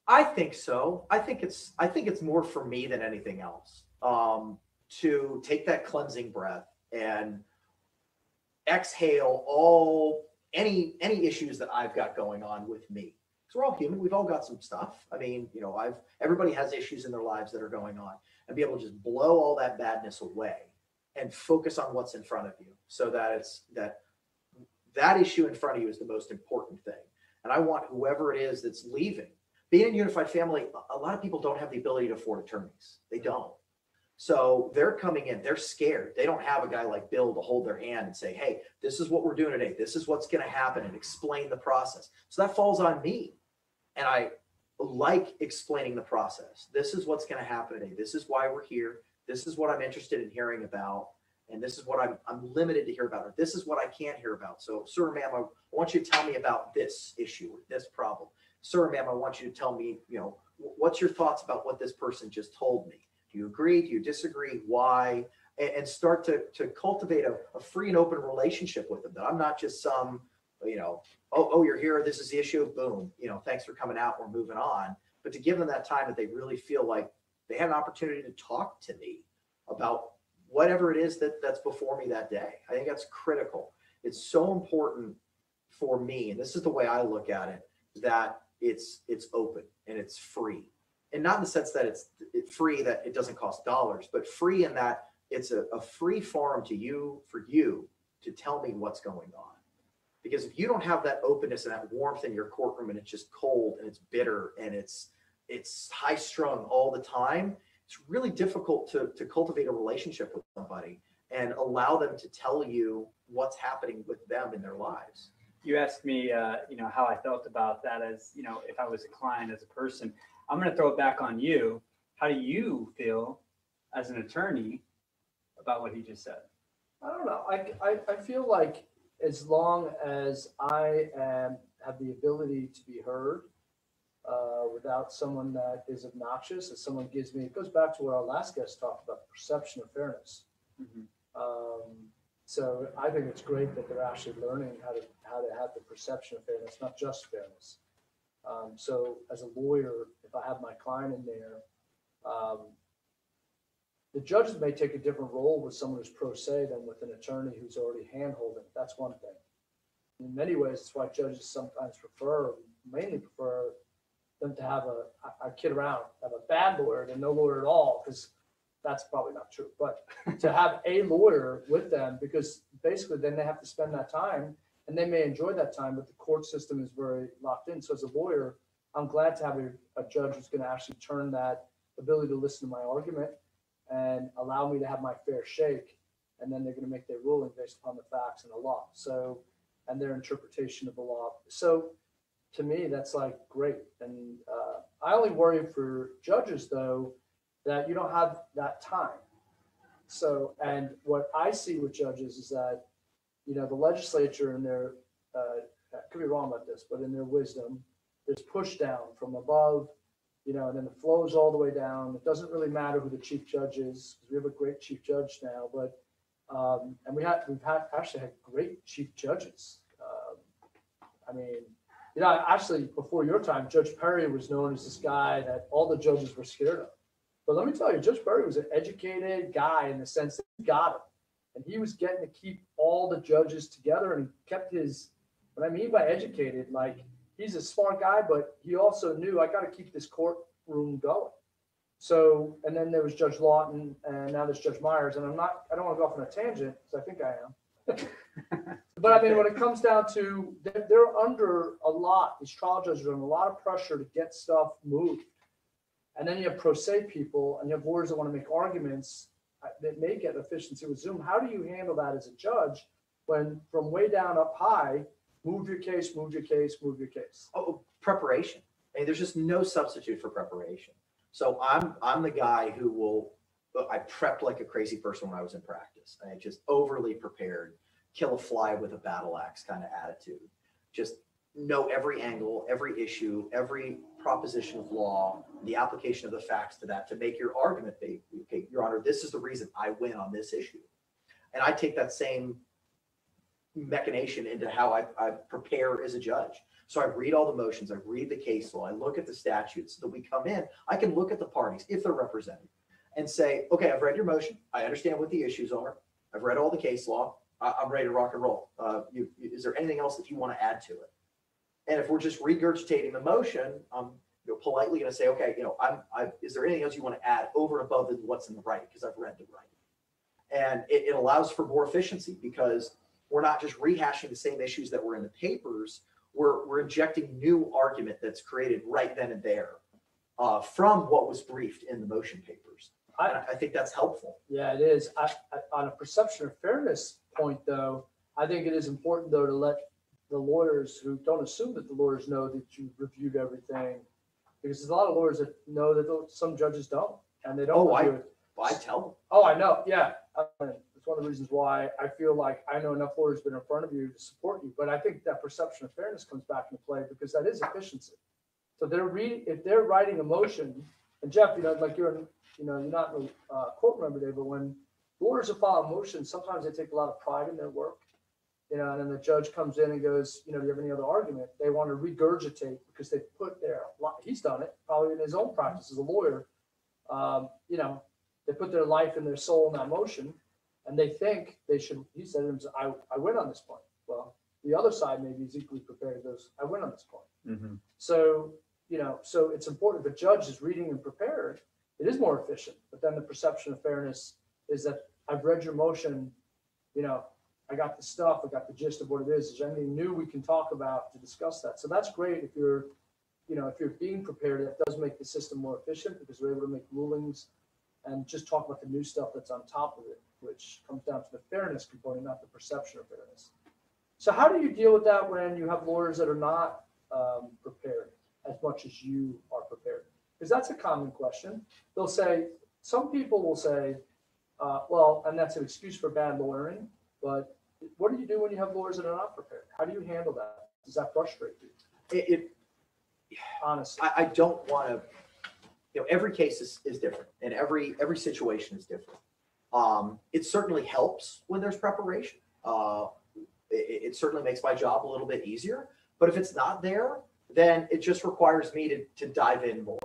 I think so. I think it's more for me than anything else. To take that cleansing breath and exhale any issues that I've got going on with me. Because we're all human. We've all got some stuff. I mean, everybody has issues in their lives that are going on, and be able to just blow all that badness away and focus on what's in front of you, so that it's that issue in front of you is the most important thing. And I want whoever it is that's leaving, being in a unified family, a lot of people don't have the ability to afford attorneys. They don't. So they're coming in, they're scared. They don't have a guy like Bill to hold their hand and say, hey, this is what we're doing today. This is what's going to happen, and explain the process. So that falls on me. And I like explaining the process. This is what's going to happen today. This is why we're here. This is what I'm interested in hearing about. And this is what I'm limited to hear about, or this is what I can't hear about. So, sir, ma'am, I want you to tell me about this issue or this problem. Sir, ma'am, I want you to tell me, what's your thoughts about what this person just told me? Do you agree? Do you disagree? Why? And start to cultivate a free and open relationship with them. That I'm not just some, oh, you're here. This is the issue. Boom. Thanks for coming out. We're moving on. But to give them that time that they really feel like they had an opportunity to talk to me about whatever it is that's before me that day. I think that's critical. It's so important for me, and this is the way I look at it, that it's open and it's free. And not in the sense that it's free, that it doesn't cost dollars, but free in that it's a free forum for you to tell me what's going on. Because if you don't have that openness and that warmth in your courtroom, and it's just cold and it's bitter and it's high strung all the time, it's really difficult to cultivate a relationship with somebody and allow them to tell you what's happening with them in their lives. You asked me, how I felt about that as, if I was a client, as a person. I'm going to throw it back on you. How do you feel as an attorney about what he just said? I don't know. I feel like as long as I have the ability to be heard without someone that is obnoxious, as someone gives me, it goes back to what our last guest talked about, perception of fairness. Mm-hmm. So I think it's great that they're actually learning how to have the perception of fairness, not just fairness. So as a lawyer, if I have my client in there, the judges may take a different role with someone who's pro se than with an attorney who's already hand-holding. That's one thing. In many ways, it's why judges sometimes mainly prefer them to have a kid around, have a bad lawyer than no lawyer at all, because that's probably not true. But to have a lawyer with them, because basically then they have to spend that time, and they may enjoy that time, but the court system is very locked in. So as a lawyer, I'm glad to have a judge who's going to actually turn that ability to listen to my argument and allow me to have my fair shake. And then they're going to make their ruling based upon the facts and the law. So, and their interpretation of the law. So to me, that's like great. And I only worry for judges, though, that you don't have that time. So, and what I see with judges is that, you know, the legislature in their, I could be wrong about this, but in their wisdom, there's push down from above, you know, and then it flows all the way down. It doesn't really matter who the chief judge is, because we have a great chief judge now, but, and we've actually had great chief judges. I mean, you know, actually before your time, Judge Perry was known as this guy that all the judges were scared of. But let me tell you, Judge Perry was an educated guy in the sense that he got it. And he was getting to keep all the judges together, and he kept his, what I mean by educated, like he's a smart guy, but he also knew I got to keep this courtroom going. So, and then there was Judge Lawton, and now there's Judge Myers, and I don't want to go off on a tangent because I think I am. But I mean, when it comes down to, they're under a lot, these trial judges are under a lot of pressure to get stuff moved. And then you have pro se people, and you have lawyers that want to make arguments that may get efficiency with Zoom. How do you handle that as a judge when from way down up high, move your case, move your case, move your case? Oh, preparation. I mean, there's just no substitute for preparation. So I'm the guy who will, I prepped like a crazy person when I was in practice. I just overly prepared, kill a fly with a battle axe kind of attitude. Just know every angle, every issue, every proposition of law, the application of the facts to that to make your argument be, okay, Your Honor, this is the reason I win on this issue. And I take that same machination into how I prepare as a judge. So I read all the motions, I read the case law, I look at the statutes so that we come in, I can look at the parties if they're represented and say, okay, I've read your motion. I understand what the issues are. I've read all the case law. I'm ready to rock and roll. Is there anything else that you want to add to it? And if we're just regurgitating the motion, I'm politely going to say, okay, is there anything else you want to add over and above what's in the right? Because I've read the right. And it allows for more efficiency because we're not just rehashing the same issues that were in the papers. We're injecting new argument that's created right then and there from what was briefed in the motion papers. I think that's helpful. Yeah, it is. On a perception of fairness point, though, I think it is important, though, to let the lawyers who don't assume that the lawyers know that you reviewed everything, because there's a lot of lawyers that know that some judges don't, and they don't review it. I tell them. Oh, I know. Yeah. It's one of the reasons why I feel like I know enough lawyers been in front of you to support you. But I think that perception of fairness comes back into play because that is efficiency. So if they're writing a motion, and Jeff, like you're not in a courtroom every day, but when lawyers file a motion, sometimes they take a lot of pride in their work. And then the judge comes in and goes, do you have any other argument? They want to regurgitate because they put he's done it probably in his own practice as a lawyer. They put their life and their soul in that motion, and they think they should. He said, "I win on this point." Well, the other side maybe is equally prepared. Goes, "I win on this point." Mm-hmm. So so it's important. If a judge is reading and prepared, it is more efficient. But then the perception of fairness is that I've read your motion. I got the stuff. I got the gist of what it is. Is there anything new we can talk about to discuss that? So that's great if you're being prepared. That does make the system more efficient because we're able to make rulings and just talk about the new stuff that's on top of it, which comes down to the fairness component, not the perception of fairness. So how do you deal with that when you have lawyers that are not prepared as much as you are prepared? Because that's a common question. They'll say, some people will say, and that's an excuse for bad lawyering, but what do you do when you have lawyers that are not prepared? How do you handle that? Does that frustrate you? Honestly. I don't want to, every case is different and every situation is different. It certainly helps when there's preparation. It certainly makes my job a little bit easier, but if it's not there, then it just requires me to dive in more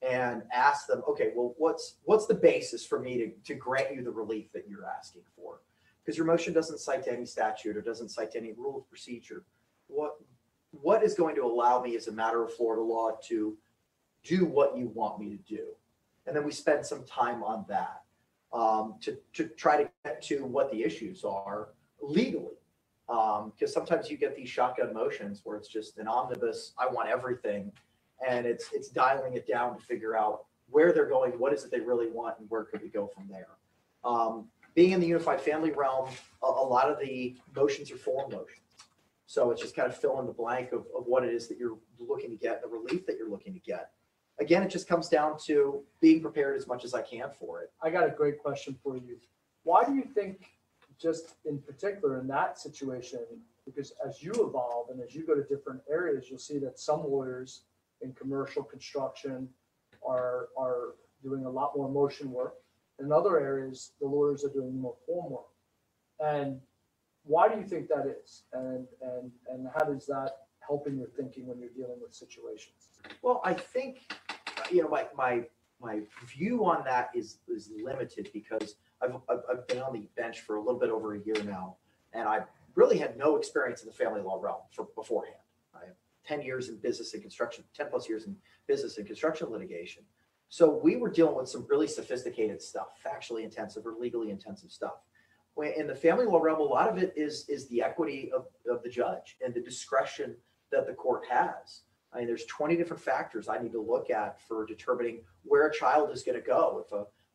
and ask them, okay, well, what's the basis for me to grant you the relief that you're asking for? because your motion doesn't cite any statute or doesn't cite any rule of procedure. What is going to allow me as a matter of Florida law to do what you want me to do? And then we spend some time on that to try to get to what the issues are legally. Because sometimes you get these shotgun motions where it's just an omnibus, I want everything, and it's dialing it down to figure out where they're going, what is it they really want, and where could we go from there. Being in the unified family realm, a lot of the motions are form motions. So it's just kind of fill in the blank of what it is that you're looking to get, the relief that you're looking to get. Again, it just comes down to being prepared as much as I can for it. I got a great question for you. Why do you think, just in particular in that situation, because as you evolve and as you go to different areas, you'll see that some lawyers in commercial construction are doing a lot more motion work. In other areas, the lawyers are doing more form work. And why do you think that is? And how does that help in your thinking when you're dealing with situations? Well, I think, my view on that is limited because I've been on the bench for a little bit over a year now, and I really had no experience in the family law realm beforehand. I have 10 years in business and construction, 10 plus years in business and construction litigation. So we were dealing with some really sophisticated stuff, factually intensive or legally intensive stuff. In the family law realm, a lot of it is the equity of the judge and the discretion that the court has. I mean, there's 20 different factors I need to look at for determining where a child is going to go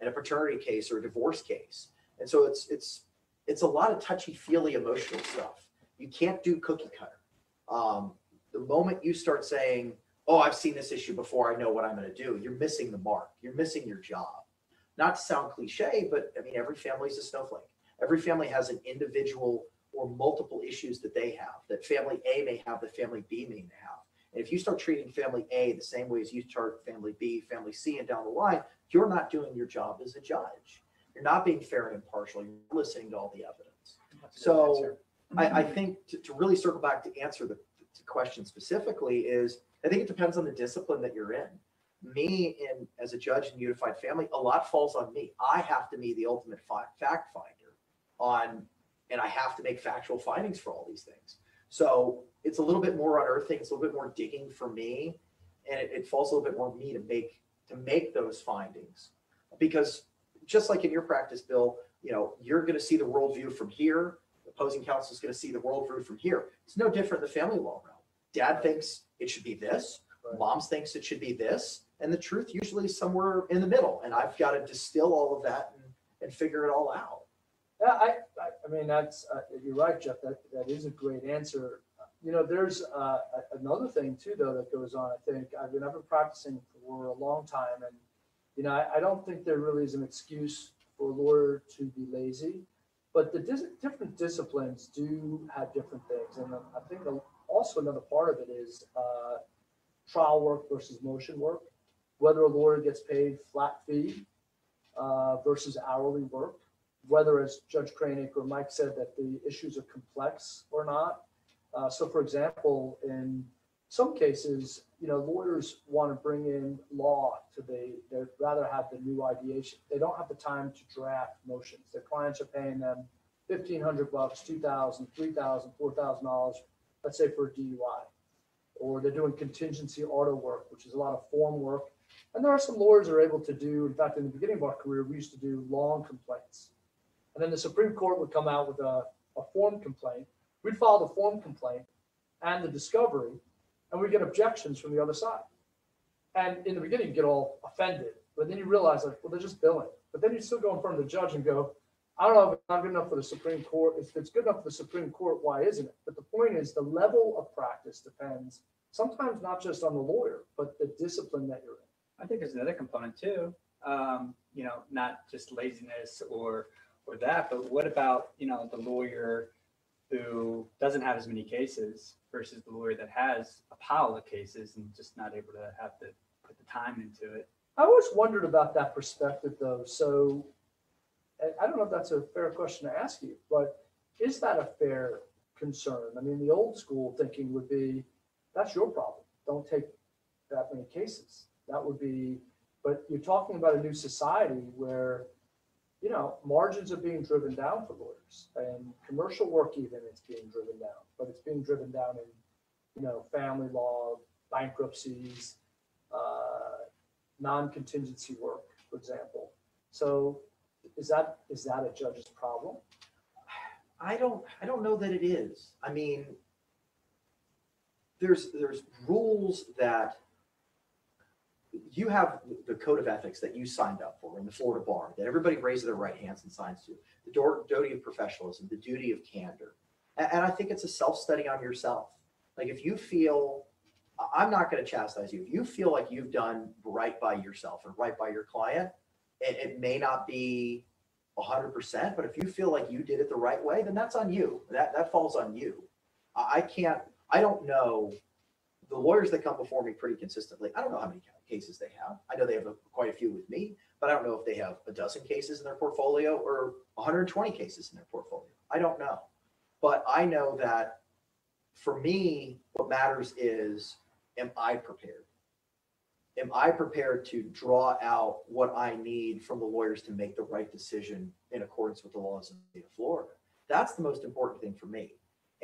in a paternity case or a divorce case. And so it's a lot of touchy-feely emotional stuff. You can't do cookie cutter. The moment you start saying, oh, I've seen this issue before, I know what I'm going to do, you're missing the mark. You're missing your job. Not to sound cliche, but I mean, every family is a snowflake. Every family has an individual or multiple issues that they have, that family A may have, that family B may have. And if you start treating family A the same way as you start family B, family C, and down the line, you're not doing your job as a judge. You're not being fair and impartial. You're listening to all the evidence. So I think to really circle back to answer the question specifically is, I think it depends on the discipline that you're in. Me, as a judge in unified family, a lot falls on me. I have to be the ultimate fact finder and I have to make factual findings for all these things. So it's a little bit more unearthing. It's a little bit more digging for me. And it falls a little bit more on me to make those findings. Because just like in your practice, Bill, you're going to see the worldview from here. The opposing counsel is going to see the worldview from here. It's no different in the family law realm. Dad thinks it should be this. Right. Mom's thinks it should be this. And the truth usually is somewhere in the middle. And I've got to distill all of that and figure it all out. Yeah, I mean, that's, you're right, Jeff, that is a great answer. There's another thing too, though, that goes on. I think I've been practicing for a long time, and I don't think there really is an excuse for a lawyer to be lazy, but the different disciplines do have different things, and I think also another part of it is trial work versus motion work, whether a lawyer gets paid flat fee versus hourly work, whether, as Judge Kraynick or Mike said, that the issues are complex or not. So, for example, in some cases, lawyers want to bring in law they'd rather have the new ideation. They don't have the time to draft motions. Their clients are paying them $1,500, $2,000, $3,000, $4,000, let's say for a DUI. Or they're doing contingency auto work, which is a lot of form work. And there are some lawyers that are able to do, in fact, in the beginning of our career, we used to do long complaints. And then the Supreme Court would come out with a form complaint. We'd file the form complaint and the discovery, and we'd get objections from the other side. And in the beginning, you get all offended, but then you realize, well, they're just billing. But then you still go in front of the judge and go, I don't know if it's not good enough for the Supreme Court. If it's good enough for the Supreme Court, why isn't it? But the point is, the level of practice depends sometimes not just on the lawyer, but the discipline that you're in. I think there's another component too. Not just laziness or that, but what about, the lawyer who doesn't have as many cases versus the lawyer that has a pile of cases and just not able to have to put the time into it. I always wondered about that perspective, though. So I don't know if that's a fair question to ask you, but is that a fair concern? I mean, the old school thinking would be, that's your problem. Don't take that many cases. That would be, but you're talking about a new society where you know, margins are being driven down for lawyers, and commercial work even it's being driven down, but it's being driven down in, you know, family law, bankruptcies, non-contingency work, for example. So is that a judge's problem? I don't know that it is. I mean, there's rules that you have, the code of ethics that you signed up for in the Florida bar that everybody raises their right hands and signs to, the duty of professionalism, the duty of candor. And I think it's a self-study on yourself. Like if you feel, I'm not going to chastise you. If you feel like you've done right by yourself and right by your client, it may not be 100%, but if you feel like you did it the right way, then that's on you. That falls on you. I don't know the lawyers that come before me pretty consistently. I don't know how many cases they have. I know they have quite a few with me, but I don't know if they have a dozen cases in their portfolio or 120 cases in their portfolio. I don't know. But I know that for me, what matters is, am I prepared? Am I prepared to draw out what I need from the lawyers to make the right decision in accordance with the laws of the state of Florida? That's the most important thing for me.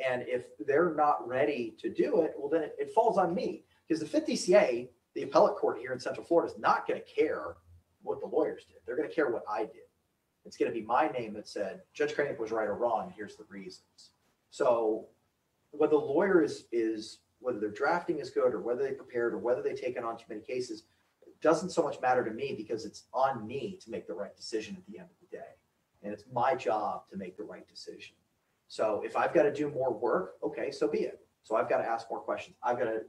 And if they're not ready to do it, well, then it falls on me. Because the 5th DCA, the appellate court here in Central Florida, is not going to care what the lawyers did. They're going to care what I did. It's going to be my name that said, Judge Kraynick was right or wrong, here's the reasons. So whether the lawyer is whether their drafting is good or whether they prepared or whether they've taken on too many cases, it doesn't so much matter to me because it's on me to make the right decision at the end of the day. And it's my job to make the right decision. So if I've got to do more work, okay, so be it. So I've got to ask more questions. I've got to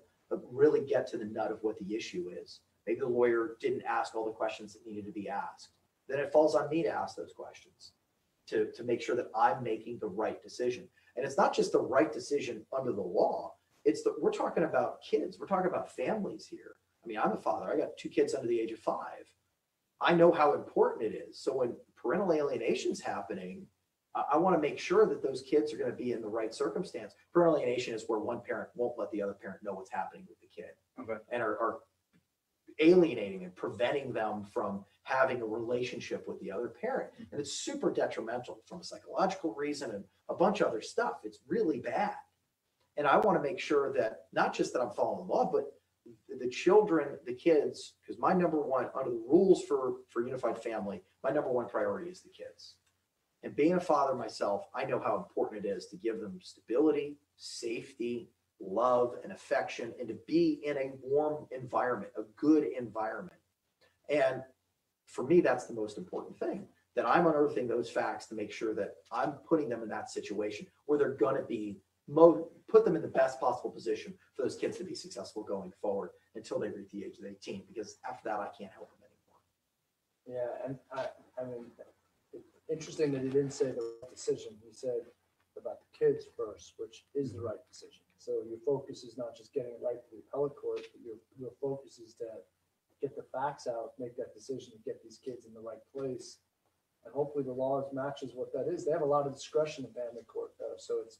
really get to the nut of what the issue is. Maybe the lawyer didn't ask all the questions that needed to be asked. Then it falls on me to ask those questions to make sure that I'm making the right decision. And it's not just the right decision under the law. We're talking about kids. We're talking about families here. I mean, I'm a father. I got 2 kids under the age of 5. I know how important it is. So when parental alienation is happening, I want to make sure that those kids are going to be in the right circumstance. Parental alienation is where one parent won't let the other parent know what's happening with the kid, okay, and are alienating and preventing them from having a relationship with the other parent. And it's super detrimental from a psychological reason and a bunch of other stuff. It's really bad. And I want to make sure that not just that I'm following the law, but the children, the kids, because my number one, under the rules for unified family, my number one priority is the kids. And being a father myself, I know how important it is to give them stability, safety, love, and affection, and to be in a warm environment, a good environment. And for me, that's the most important thing, that I'm unearthing those facts to make sure that I'm putting them in that situation where they're going to be, put them in the best possible position for those kids to be successful going forward until they reach the age of 18, because after that, I can't help them anymore. Yeah, and I mean, interesting that he didn't say the right decision. He said about the kids first, which is the right decision. So your focus is not just getting it right for the appellate court, but your focus is to get the facts out, make that decision, and get these kids in the right place. And hopefully the law matches what that is. They have a lot of discretion in family court, though, so it's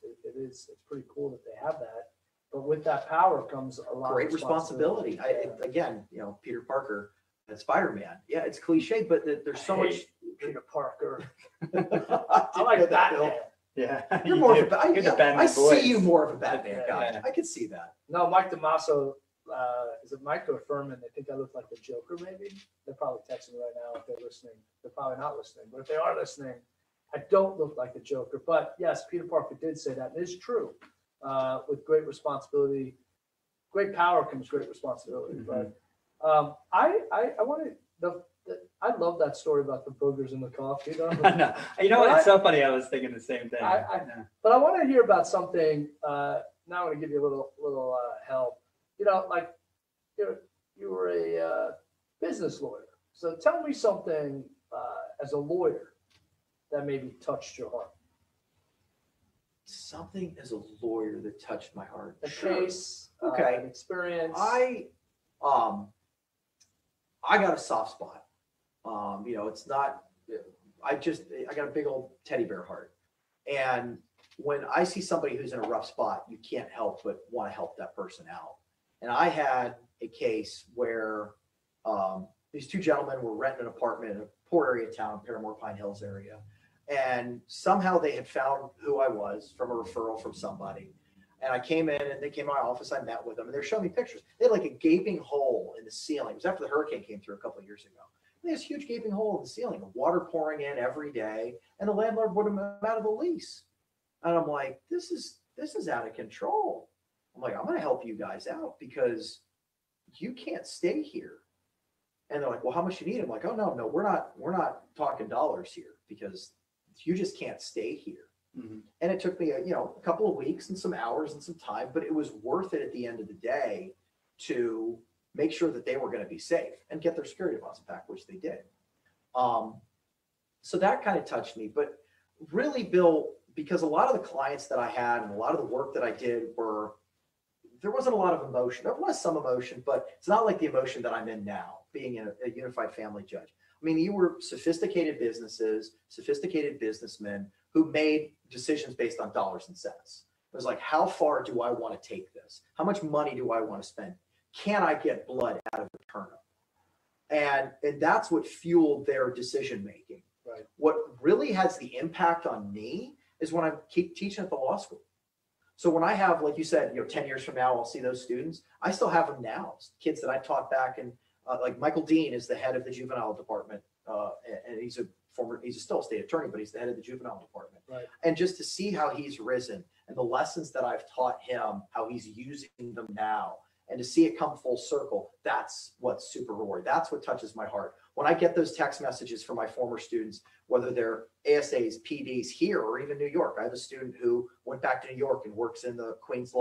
pretty cool that they have that. But with that power comes a lot Great of responsibility. Again, you know, Peter Parker and Spider-Man. Yeah, it's cliche, but there's so much. Peter Parker. I like Batman. Yeah, You're more of a I voice. see you more of a Batman guy. Yeah. I could see that. No, Mike DeMasso, is it Mike or Furman? They think I look like the Joker, maybe? They're probably texting me right now if they're listening. They're probably not listening, but if they are listening, I don't look like the Joker. But yes, Peter Parker did say that. It is true. With great responsibility, great power comes great responsibility. Mm-hmm. But I want to, I love that story about the boogers in the coffee. No, you know what? It's so funny. I was thinking the same thing. But I want to hear about something. Now I'm going to give you a little help. You know, like you were a business lawyer. So tell me something as a lawyer that maybe touched your heart. Something as a lawyer that touched my heart. A case, okay, an experience. I got a soft spot. You know, it's not. I got a big old teddy bear heart, and when I see somebody who's in a rough spot, you can't help but want to help that person out. And I had a case where these two gentlemen were renting an apartment in a poor area of town, Paramore Pine Hills area. And somehow they had found who I was from a referral from somebody. And I came in and they came to my office. I met with them and they're showing me pictures. They had like a gaping hole in the ceiling. It was after the hurricane came through a couple of years ago. They had this huge gaping hole in the ceiling, water pouring in every day. And the landlord would have them out of the lease. And I'm like, this is out of control. I'm like, I'm going to help you guys out because you can't stay here. And they're like, well, how much you need? I'm like, oh, no, we're not talking dollars here because you just can't stay here. Mm-hmm. And it took me, a couple of weeks and some hours and some time, but it was worth it at the end of the day to make sure that they were going to be safe and get their security deposit back, which they did. So that kind of touched me. But really, Bill, because a lot of the clients that I had and a lot of the work that I did there wasn't a lot of emotion. There was some emotion, but it's not like the emotion that I'm in now, being a unified family judge. I mean, you were sophisticated businesses, sophisticated businessmen who made decisions based on dollars and cents. It was like, how far do I want to take this? How much money do I want to spend? Can I get blood out of a turnip? And that's what fueled their decision making. Right. What really has the impact on me is when I keep teaching at the law school. So when I have, like you said, 10 years from now, I'll see those students. I still have them now. Kids that I taught back in, like Michael Dean is the head of the juvenile department. And he's still a state attorney, but he's the head of the juvenile department. Right. And just to see how he's risen and the lessons that I've taught him, how he's using them now, and to see it come full circle, that's what's super rewarding. That's what touches my heart. When I get those text messages from my former students, whether they're ASAs, PDs here or even New York. I have a student who went back to New York and works in the Queens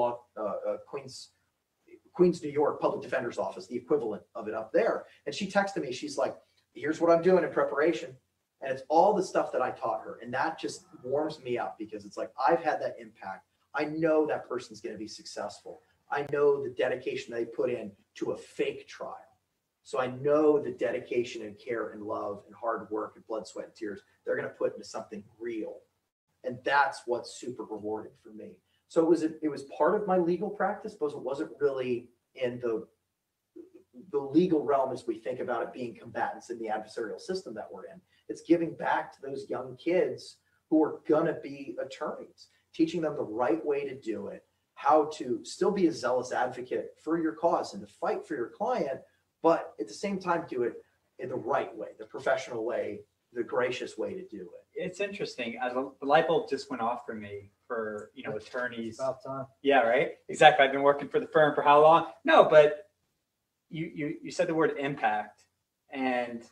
New York Public Defender's Office, the equivalent of it up there. And she texted me, she's like, here's what I'm doing in preparation. And it's all the stuff that I taught her. And that just warms me up because it's like, I've had that impact. I know that person's going to be successful. I know the dedication they put in to a fake trial. So I know the dedication and care and love and hard work and blood, sweat, and tears they're going to put into something real. And that's what's super rewarding for me. So it was part of my legal practice, but it wasn't really in the legal realm as we think about it being combatants in the adversarial system that we're in. It's giving back to those young kids who are going to be attorneys, teaching them the right way to do it, how to still be a zealous advocate for your cause and to fight for your client, but at the same time do it in the right way, the professional way, the gracious way to do it. It's interesting. The light bulb just went off for me for, attorneys. It's about time. Yeah, right. Exactly. I've been working for the firm for how long? No, but you said the word impact, and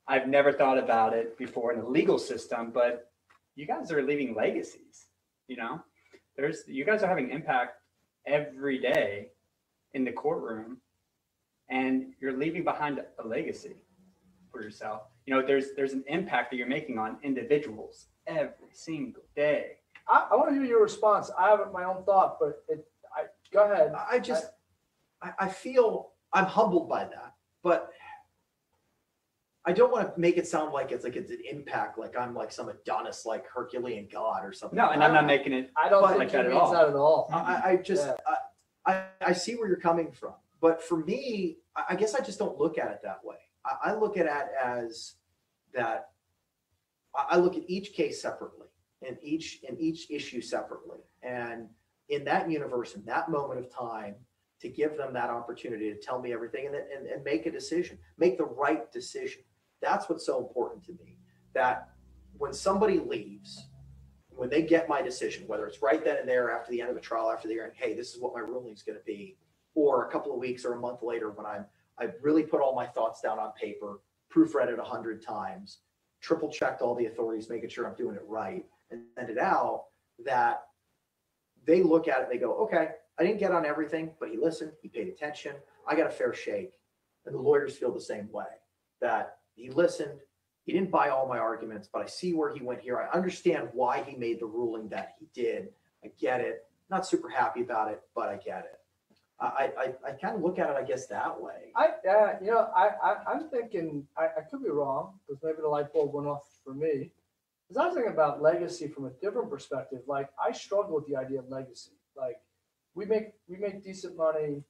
I've never thought about it before in the legal system, but you guys are leaving legacies, you guys are having impact every day in the courtroom, and you're leaving behind a legacy for yourself. There's an impact that you're making on individuals every single day. I want to hear your response. I have my own thought, but go ahead. I feel I'm humbled by that, but I don't want to make it sound like it's an impact, like I'm like some Adonis, like Herculean god or something. No, and I'm not making it. I don't think that at all. That at all. I see where you're coming from, but for me, I guess I just don't look at it that way. I look at it as that. I look at each case separately and each issue separately, and in that universe, in that moment of time, to give them that opportunity to tell me everything and make a decision, make the right decision. That's what's so important to me, that when somebody leaves, when they get my decision, whether it's right then and there after the end of a trial, after the hearing, hey, this is what my ruling is going to be, or a couple of weeks or a month later when I've really put all my thoughts down on paper, proofread it 100 times, triple checked all the authorities, making sure I'm doing it right, and send it out, that they look at it, they go, okay, I didn't get on everything, but he listened, he paid attention, I got a fair shake. And the lawyers feel the same way, that he listened, he didn't buy all my arguments, but I see where he went here. I understand why he made the ruling that he did. I get it. Not super happy about it, but I get it. I kind of look at it, I guess, that way. I'm thinking, I could be wrong, because maybe the light bulb went off for me. Because I was thinking about legacy from a different perspective. Like, I struggle with the idea of legacy. Like, we make decent money.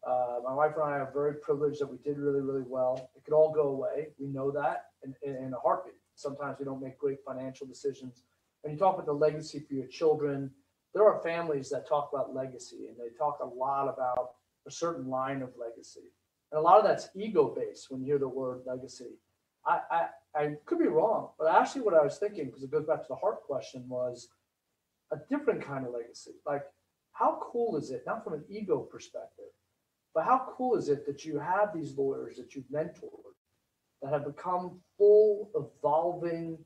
My wife and I are very privileged that we did really, really well. It could all go away. We know that in a heartbeat. Sometimes we don't make great financial decisions. When you talk about the legacy for your children, there are families that talk about legacy, and they talk a lot about a certain line of legacy. And a lot of that's ego-based when you hear the word legacy. I could be wrong, but actually what I was thinking, because it goes back to the heart question, was a different kind of legacy. Like, how cool is it, not from an ego perspective, but how cool is it that you have these lawyers that you've mentored that have become full, evolving.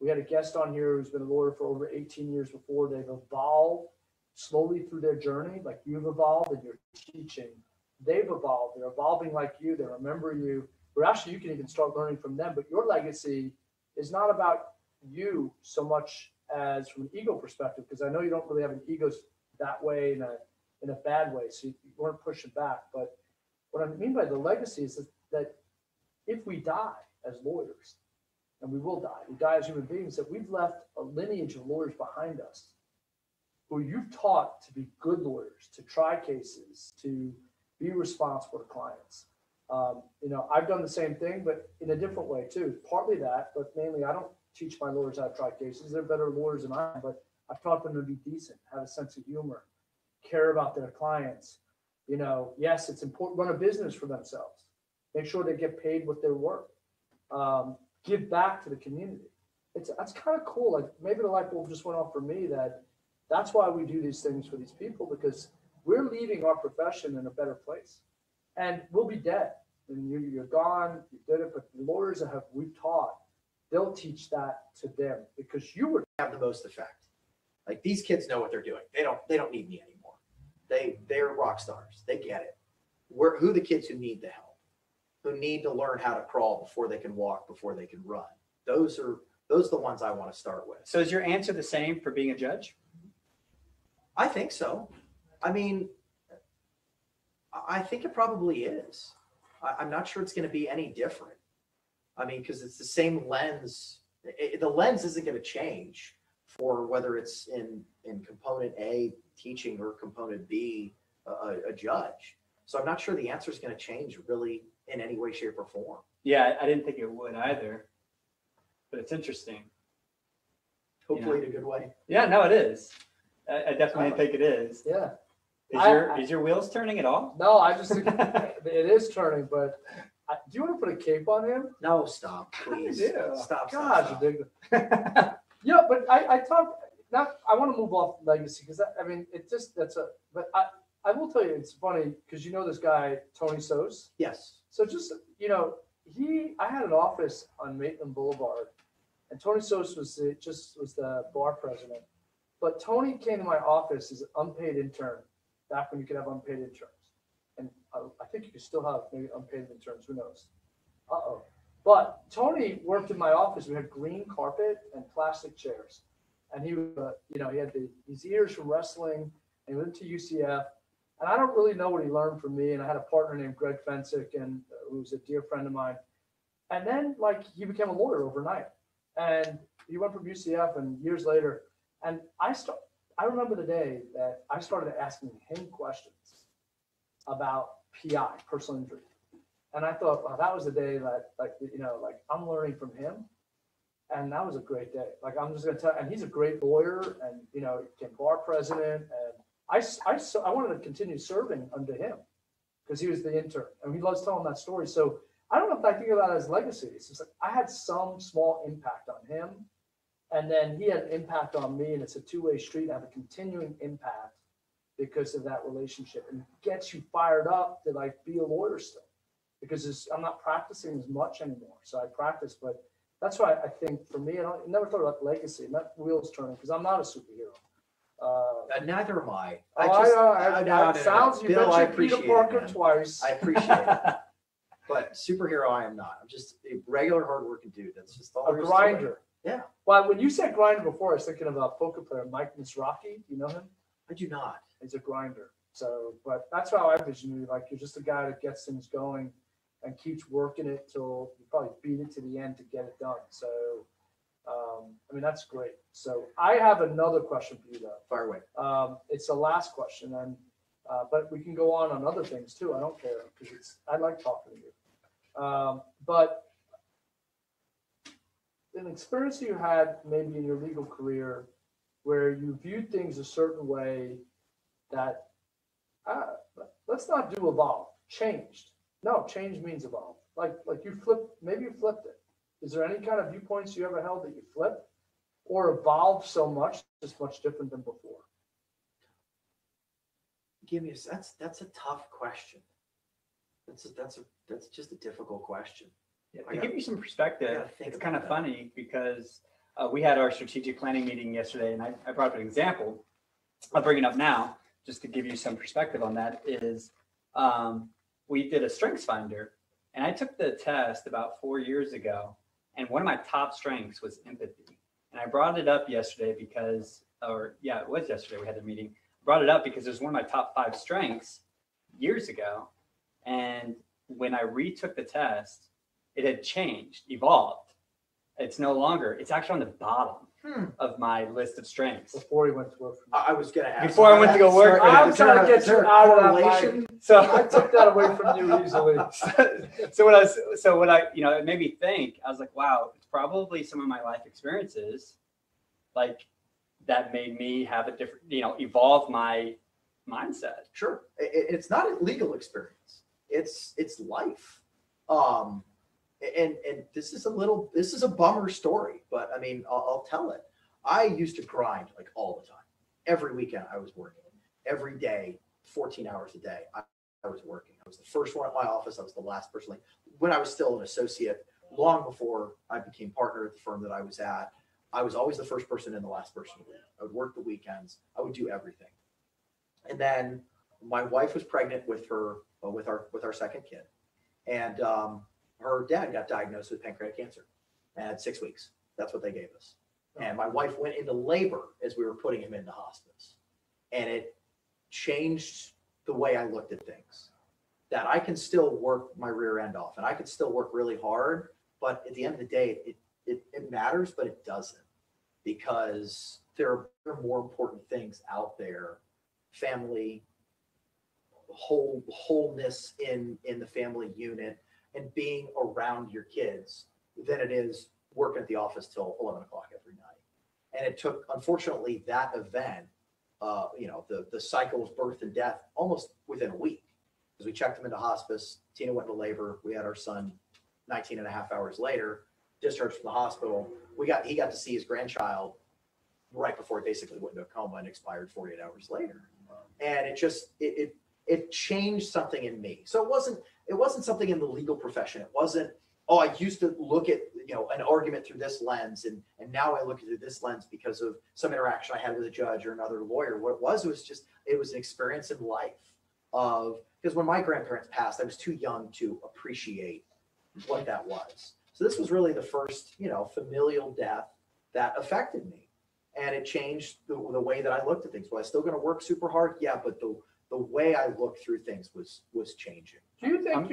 We had a guest on here who's been a lawyer for over 18 years before. They've evolved slowly through their journey, like you've evolved and you're teaching. They've evolved. They're evolving like you. They remember you. Or actually, you can even start learning from them. But your legacy is not about you so much as from an ego perspective, because I know you don't really have an ego that way in a bad way. So you weren't pushing back. But what I mean by the legacy is that if we die as lawyers, and we will die, we die as human beings, that we've left a lineage of lawyers behind us who you've taught to be good lawyers, to try cases, to be responsible to clients. I've done the same thing, but in a different way too. Partly that, but mainly I don't teach my lawyers how to try cases. They're better lawyers than I am, but I've taught them to be decent, have a sense of humor, care about their clients. Yes, it's important, run a business for themselves. Make sure they get paid what they're worth. Give back to the community. That's kind of cool. Like maybe the light bulb just went off for me that's why we do these things for these people, because we're leaving our profession in a better place. And we'll be dead. And you're gone, you did it, but the lawyers that we've taught, they'll teach that to them, because you would have the most effect. Like these kids know what they're doing. They don't need me anymore. They're rock stars. They get it. Who are the kids who need the help, who need to learn how to crawl before they can walk, before they can run? Those are the ones I want to start with. So is your answer the same for being a judge? I think so. I mean, I think it probably is. I'm not sure it's going to be any different. I mean, because it's the same lens. The lens isn't going to change for whether it's in component A, teaching, or component B, a judge. So I'm not sure the answer is going to change really in any way, shape, or form. Yeah, I didn't think it would either, but it's interesting. Hopefully in a good way. Yeah, no, it is. I definitely think it is. Yeah. Is your wheels turning at all? No, I just think it is turning, but do you want to put a cape on him? No, stop, please. Yeah. Stop. God, ridiculous. Yeah, but I want to move off legacy, because but I will tell you, it's funny because this guy, Tony Sos. Yes. So just, I had an office on Maitland Boulevard, and Tony Sos was the bar president. But Tony came to my office as an unpaid intern, back when you could have unpaid interns. And I think you could still have maybe unpaid interns, who knows? But Tony worked in my office. We had green carpet and plastic chairs. And he had these ears from wrestling, and he went to UCF. And I don't really know what he learned from me. And I had a partner named Greg Fensick, and who was a dear friend of mine. And then he became a lawyer overnight. And he went from UCF, and years later, and I remember the day that I started asking him questions about PI, personal injury. And I thought, wow, that was the day that I'm learning from him. And that was a great day. I'm just going to tell you, and he's a great lawyer, and, he became bar president. And I wanted to continue serving under him because he was the intern, and he loves telling that story. So I don't know if I think about it as legacy. It's just I had some small impact on him. And then he had an impact on me, and it's a two-way street. I have a continuing impact because of that relationship, and it gets you fired up to be a lawyer still, because I'm not practicing as much anymore. So I practice, but that's why I think for me, I never thought about legacy, not wheels turning, because I'm not a superhero. Neither am I. Sounds you Bill, mentioned Peter Parker twice. I appreciate it. But superhero, I am not. I'm just a regular, hardworking dude. That's just all. A grinder. Yeah. Well, when you said grinder before, I was thinking about a poker player, Mike Mizrachi. You know him? I do not. He's a grinder. So, but that's how I vision you. You're just a guy that gets things going and keeps working it till you probably beat it to the end to get it done. So, that's great. So I have another question for you, though. Fire away. It's the last question. And But we can go on other things too. I don't care because I like talking to you. But an experience you had maybe in your legal career where you viewed things a certain way that let's not do evolve, changed. No, change means evolve. Like you flipped, maybe you flipped it. Is there any kind of viewpoints you ever held that you flipped or evolved so much it's much different than before? That's a tough question. That's just a difficult question. Yeah, to give you some perspective, it's kind of that. funny because we had our strategic planning meeting yesterday, and I brought up an example. I'll bring it up now just to give you some perspective on that. Is we did a strengths finder, and I took the test about 4 years ago, and one of my top strengths was empathy. And I brought it up yesterday because, it was yesterday we had the meeting. Brought it up because it was one of my top 5 strengths years ago, and when I retook the test, it had changed, evolved. It's no longer, it's actually on the bottom of my list of strengths. Before he went to work for me. I was going to ask. Before I went to go work for I'm him. trying to get you out of that mind. So I took that away from you easily. so what I, it made me think, I was like, wow, it's probably some of my life experiences like that made me have a different, evolve my mindset. Sure. It's not a legal experience. It's life. And this is a bummer story, but I mean, I'll tell it. I used to grind like all the time. Every weekend I was working. Every day, 14 hours a day, I was working. I was the first one at my office. I was the last person. Like when I was still an associate, long before I became partner at the firm that I was at, I was always the first person and the last person to leave. I would work the weekends. I would do everything. And then my wife was pregnant with our second kid, and her dad got diagnosed with pancreatic cancer at 6 weeks. That's what they gave us. And my wife went into labor as we were putting him into hospice. And it changed the way I looked at things, that I can still work my rear end off and I could still work really hard. But at the end of the day, it matters, but it doesn't, because there are more important things out there. Family, wholeness in the family unit, and being around your kids than it is working at the office till 11 o'clock every night. And it took, unfortunately, that event, the cycle of birth and death almost within a week, because we checked him into hospice. Tina went into labor. We had our son 19 and a half hours later, discharged from the hospital. He got to see his grandchild right before he basically went into a coma and expired 48 hours later. And it changed something in me. So it wasn't something in the legal profession. It wasn't, I used to look at, an argument through this lens, and now I look at it through this lens because of some interaction I had with a judge or another lawyer. What it was an experience in life because when my grandparents passed, I was too young to appreciate what that was. So this was really the first, familial death that affected me. And it changed the way that I looked at things. Was I still going to work super hard? Yeah, but the way I looked through things was changing. Do you think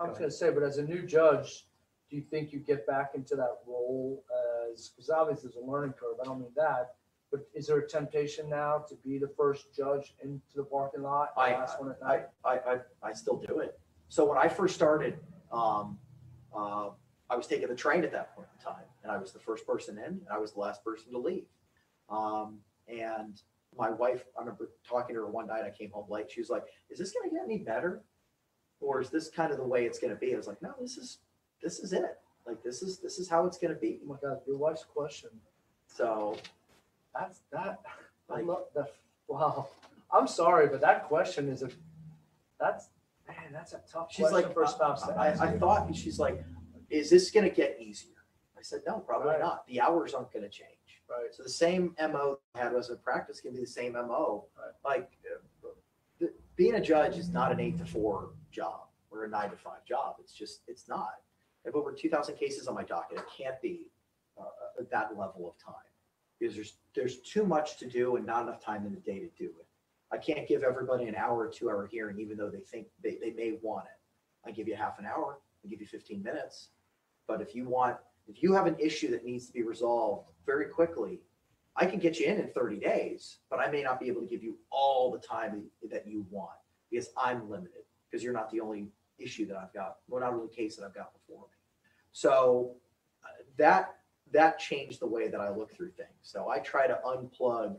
I was going to say, but as a new judge, do you think you get back into that role because obviously there's a learning curve. I don't mean that, but is there a temptation now to be the first judge into the parking lot? Last one at night? I still do it. So when I first started, I was taking the train at that point in time, and I was the first person in, and I was the last person to leave. And my wife, I remember talking to her one night. I came home late. She was like, "Is this going to get any better, or is this kind of the way it's going to be?" I was like, "No, this is it. Like this is how it's going to be." Oh my God, your wife's question. So that's that. I love that. Wow. I'm sorry, but that question that's a tough she's question like, for a spouse to ask. I thought, and she's like, "Is this going to get easier?" I said, "No, probably Right. not. The hours aren't going to change." Right. So the same MO I had as a practice can be the same MO. Right. Like being a judge is not an 8 to 4 job or a 9 to 5 job. It's not. I have over 2,000 cases on my docket. It can't be that level of time because there's too much to do and not enough time in the day to do it. I can't give everybody an hour or 2 hour hearing, even though they think they may want it. I give you half an hour. I give you 15 minutes. But if you have an issue that needs to be resolved very quickly, I can get you in 30 days, but I may not be able to give you all the time that you want because I'm limited, because you're not the only issue that I've got, well, not only case that I've got before me. So that changed the way that I look through things. So I try to unplug.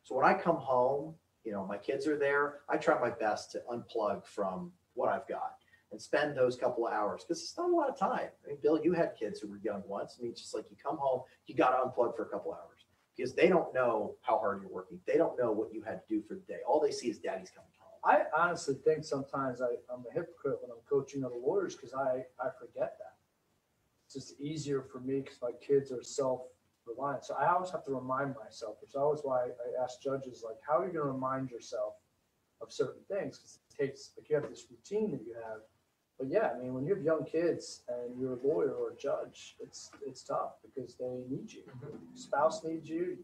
So when I come home, you know, my kids are there, I try my best to unplug from what I've got and spend those couple of hours, because it's not a lot of time. I mean, Bill, you had kids who were young once. I mean, it's just like you come home, you got to unplug for a couple hours because they don't know how hard you're working. They don't know what you had to do for the day. All they see is daddy's coming home. I honestly think sometimes I'm a hypocrite when I'm coaching other lawyers because I forget that. It's just easier for me because my kids are self-reliant. So I always have to remind myself, which is always why I ask judges, like, how are you going to remind yourself of certain things? Because it takes, like, you have this routine that you have. But yeah, I mean, when you have young kids and you're a lawyer or a judge, it's tough because they need you. Your spouse needs you.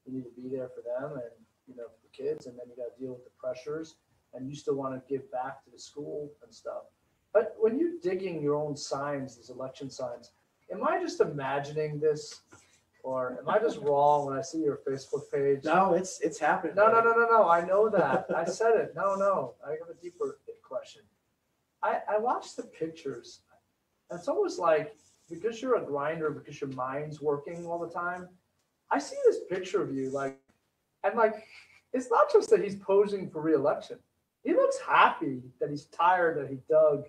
You need to be there for them and, you know, for the kids. And then you got to deal with the pressures. And you still want to give back to the school and stuff. But when you're digging your own signs, these election signs, am I just imagining this? Or am I just wrong when I see your Facebook page? No, it's happening. No. I know that. I said it. No. I have a deeper question. I watched the pictures. It's almost like because you're a grinder, because your mind's working all the time, I see this picture of you it's not just that he's posing for re-election. He looks happy that he's tired that he dug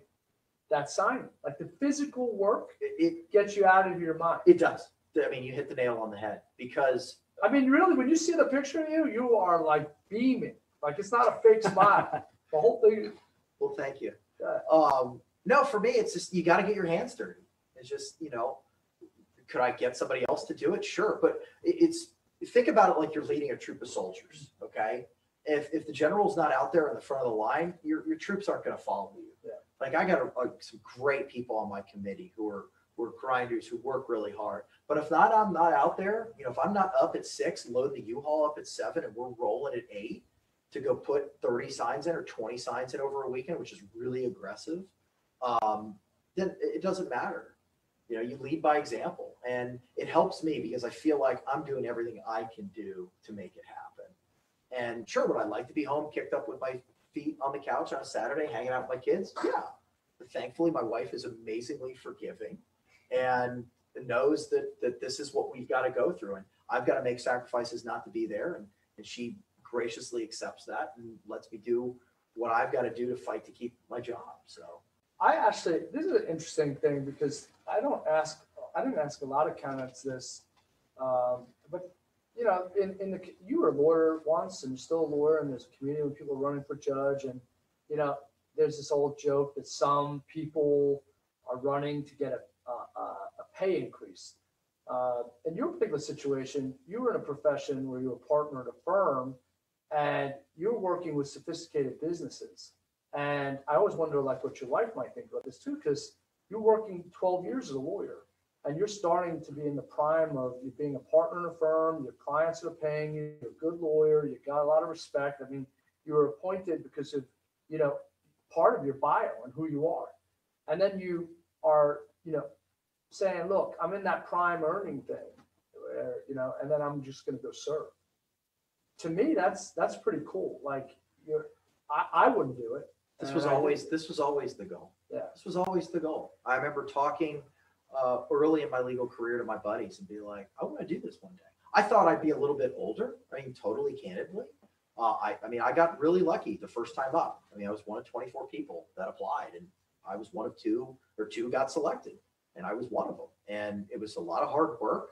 that sign. Like the physical work, it gets you out of your mind. It does. I mean, you hit the nail on the head because. I mean, really, when you see the picture of you, you are like beaming. Like it's not a fake smile. The whole thing. Well, thank you. No, for me, it's just, you got to get your hands dirty. It's just, you know, could I get somebody else to do it? Sure. But think about it like you're leading a troop of soldiers. Okay. If the general's not out there in the front of the line, your troops aren't going to follow you. Yeah. Like I got some great people on my committee who are grinders who work really hard. But if not, I'm not out there. You know, if I'm not up at 6, load the U-Haul up at 7, and we're rolling at 8 to go put 30 signs in or 20 signs in over a weekend, which is really aggressive, then it doesn't matter. You know, you lead by example, and it helps me because I feel like I'm doing everything I can do to make it happen. And sure, would I like to be home kicked up with my feet on the couch on a Saturday, hanging out with my kids? Yeah. But thankfully, my wife is amazingly forgiving and knows that this is what we've got to go through. And I've got to make sacrifices not to be there. And she graciously accepts that and lets me do what I've got to do to fight to keep my job. So this is an interesting thing because I didn't ask a lot of candidates this, but you know, you were a lawyer once and you're still a lawyer, and there's a community when people are running for judge, and you know, there's this old joke that some people are running to get a pay increase. In your particular situation, you were in a profession where you were a partner at a firm, and you're working with sophisticated businesses. And I always wonder, like, what your wife might think about this too, because you're working 12 years as a lawyer. And you're starting to be in the prime of you being a partner in a firm, your clients are paying you, you're a good lawyer, you got a lot of respect. I mean, you were appointed because of, you know, part of your bio and who you are. And then you are, you know, saying, look, I'm in that prime earning thing, where, you know, and then I'm just going to go serve. To me, that's pretty cool. Like I wouldn't do it. This was always the goal. Yeah. This was always the goal. I remember talking early in my legal career to my buddies and be like, I want to do this one day. I thought I'd be a little bit older. I mean, totally candidly. I mean, I got really lucky the first time up. I mean, I was one of 24 people that applied, and I was one of two got selected, and I was one of them. And it was a lot of hard work,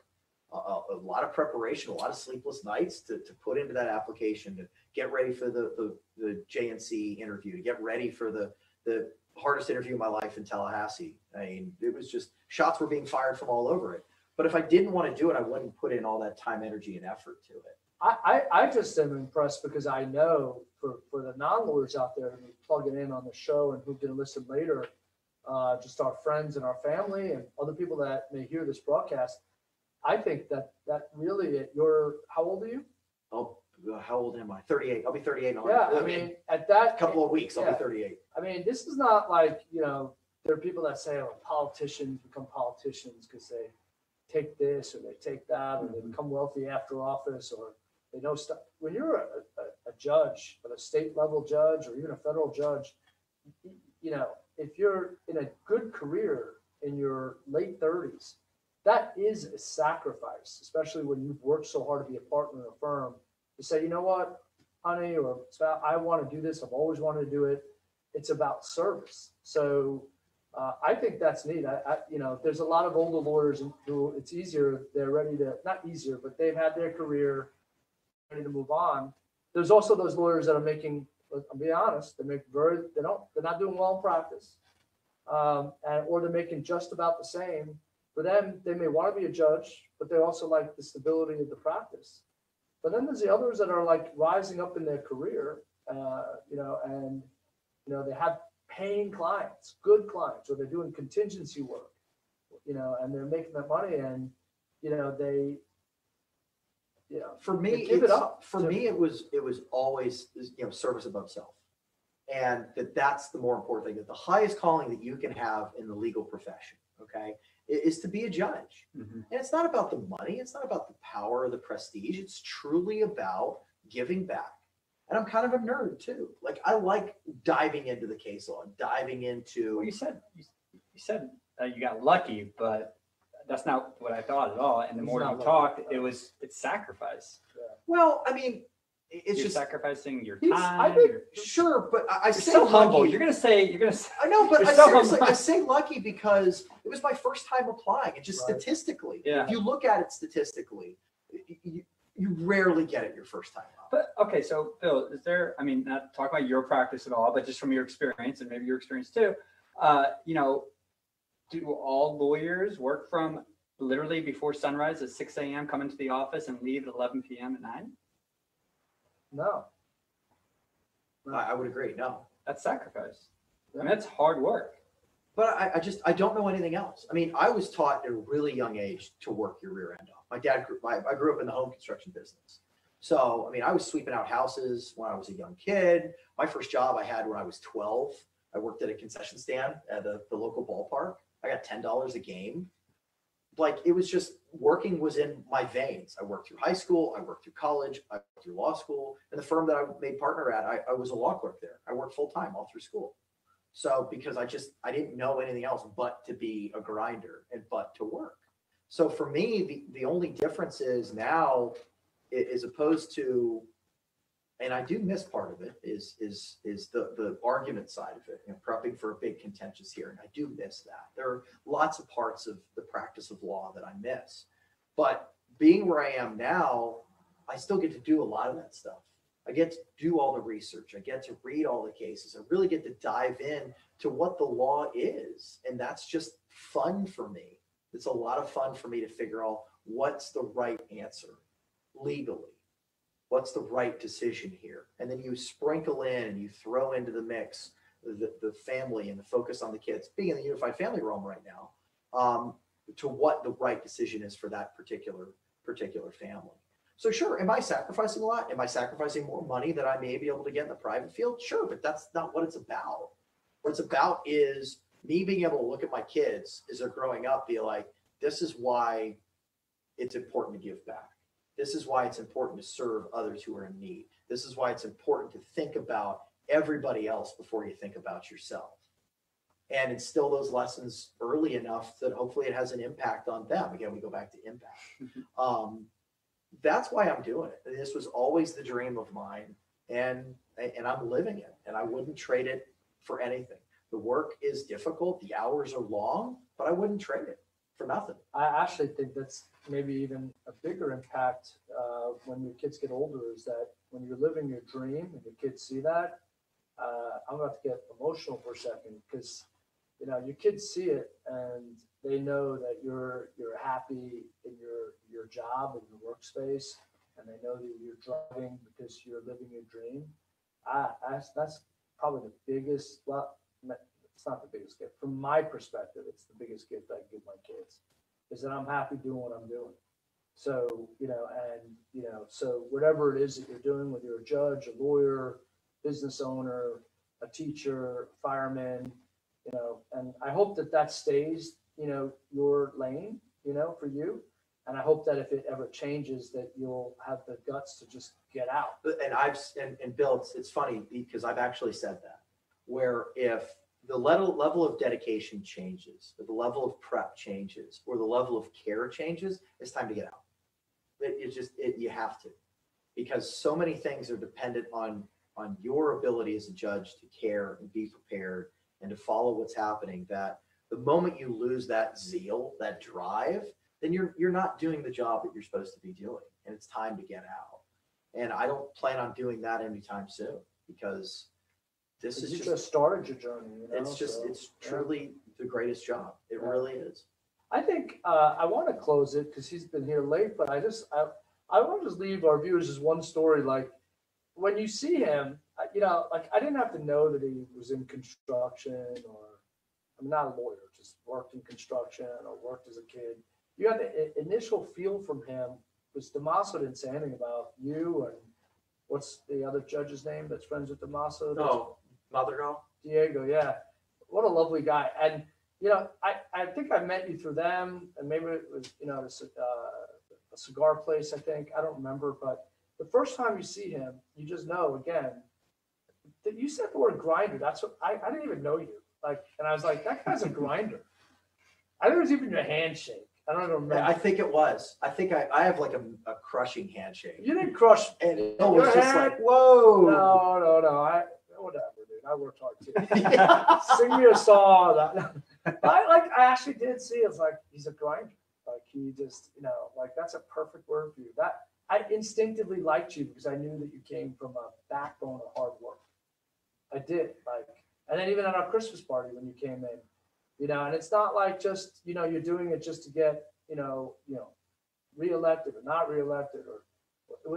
a lot of preparation, a lot of sleepless nights to put into that application, to get ready for the JNC interview, to get ready for the hardest interview of my life in Tallahassee. I mean, it was just shots were being fired from all over it. But if I didn't want to do it, I wouldn't put in all that time, energy, and effort to it. I just am impressed because I know for the non-lawyers out there who plug it in on the show and who can listen later, just our friends and our family and other people that may hear this broadcast, I think that really how old are you? Oh, how old am I? 38. I'll be 38. I mean, at that couple of weeks, I'll be 38. I mean, this is not like, you know, there are people that say, oh, politicians become politicians because they take this or they take that, or they become wealthy after office, or they know stuff. When you're a judge, but a state level judge or even a federal judge, you know, if you're in a good career in your late 30s, that is a sacrifice, especially when you've worked so hard to be a partner in a firm, to say, you know what, honey, or I want to do this. I've always wanted to do it. It's about service. So I think that's neat. You know, there's a lot of older lawyers who it's easier. They're ready to, not easier, but they've had their career, ready to move on. There's also those lawyers that are making, I'll be honest, they're not doing well in practice. Or they're making just about the same. For them, they may want to be a judge, but they also like the stability of the practice. But then there's the others that are like rising up in their career, you know, and, you know, they have paying clients, good clients, or they're doing contingency work, you know, and they're making that money, and, you know, they, you know, for me, give it up. For me, it was always, you know, service above self. And that's the more important thing, that the highest calling that you can have in the legal profession, okay, is to be a judge. And it's not about the money. It's not about the power or the prestige. It's truly about giving back. And I'm kind of a nerd too. Like, I like diving into the case law, diving into. Well, you said you got lucky, but that's not what I thought at all. And the more you talked, it's sacrifice. Yeah. Well, I mean, it's just sacrificing your He's- time. I think, sure, but I You're say so humble. lucky. You're gonna say. I know, but You're so seriously, humble. I say lucky because it was my first time applying. And just Right. statistically, Yeah. if you look at it statistically, you rarely get it your first time out. But okay, so Bill, is there? I mean, not talk about your practice at all, but just from your experience and maybe your experience too. You know, do all lawyers work from literally before sunrise at 6 a.m., come into the office and leave at 11 p.m. at night? No. I would agree. No, That's sacrifice. I mean, that's hard work. but I don't know anything else. I mean, I was taught at a really young age to work your rear end off. My dad, I grew up in the home construction business. So, I mean, I was sweeping out houses when I was a young kid. My first job I had when I was 12. I worked at a concession stand at the local ballpark. I got $10 a game. Like, it was just, working was in my veins. I worked through high school. I worked through college. I worked through law school. And the firm that I made partner at, I was a law clerk there. I worked full time all through school. So, because I didn't know anything else but to be a grinder and but to work. So for me, the only difference is now, as opposed to, and I do miss part of it, is the argument side of it, you know, prepping for a big contentious hearing. I do miss that. There are lots of parts of the practice of law that I miss. But being where I am now, I still get to do a lot of that stuff. I get to do all the research. I get to read all the cases. I really get to dive in to what the law is. And that's just fun for me. It's a lot of fun for me to figure out what's the right answer legally. What's the right decision here? And then you sprinkle in and you throw into the mix the family and the focus on the kids, being in the unified family realm right now, to what the right decision is for that particular family. So sure, am I sacrificing a lot? Am I sacrificing more money that I may be able to get in the private field? Sure, but that's not what it's about. What it's about is me being able to look at my kids as they're growing up, be like, this is why it's important to give back. This is why it's important to serve others who are in need. This is why it's important to think about everybody else before you think about yourself. And instill those lessons early enough that hopefully it has an impact on them. Again, we go back to impact. That's why I'm doing it. This was always the dream of mine, and I'm living it, and I wouldn't trade it for anything. The work is difficult. The hours are long, but I wouldn't trade it for nothing. I actually think that's maybe even a bigger impact when your kids get older, is that when you're living your dream and your kids see that, I'm about to get emotional for a second, because, you know, your kids see it and they know that you're happy in your job and your workspace, and they know that you're driving because you're living your dream. That's probably the biggest, well, it's not the biggest gift. From my perspective, it's the biggest gift I give my kids, is that I'm happy doing what I'm doing. So, you know, and, you know, so whatever it is that you're doing, whether you're a judge, a lawyer, business owner, a teacher, fireman, you know, and I hope that stays, you know, your lane, for you. And I hope that if it ever changes, that you'll have the guts to just get out. And Bill, it's funny because I've actually said that, where if the level of dedication changes, or the level of prep changes, or the level of care changes, it's time to get out. You have to, because so many things are dependent on your ability as a judge to care and be prepared and to follow what's happening, that the moment you lose that zeal, that drive, then you're not doing the job that you're supposed to be doing, and it's time to get out. And I don't plan on doing that anytime soon, because this is just started your journey. It's truly the greatest job. It really is. I think I want to close it because he's been here late, but I want to just leave our viewers just one story. Like when you see him, like I didn't have to know that he was in construction, or I'm not a lawyer, just worked in construction or worked as a kid. You got the initial feel from him, because Damaso didn't say anything about you, and what's the other judge's name that's friends with Damaso? Oh, Motherwell? Diego, yeah. What a lovely guy. And, I think I met you through them, and maybe it was, a cigar place, I think. I don't remember. But the first time you see him, you just know, again, that you said the word grinder. That's what I didn't even know you. And I was like, that guy's a grinder. I think it was even your handshake. I don't remember. Yeah, I think it was. I think I have like a crushing handshake. You didn't crush. And it was just like, whoa. No. Whatever, dude. I worked hard too. Sing me a song. I actually did see it. It's like, he's a grinder. Like he just, that's a perfect word for you. That I instinctively liked you because I knew that you came from a backbone of hard work. I did. And then even at our Christmas party when you came in, and it's not like just, you're doing it just to get, reelected or not reelected, or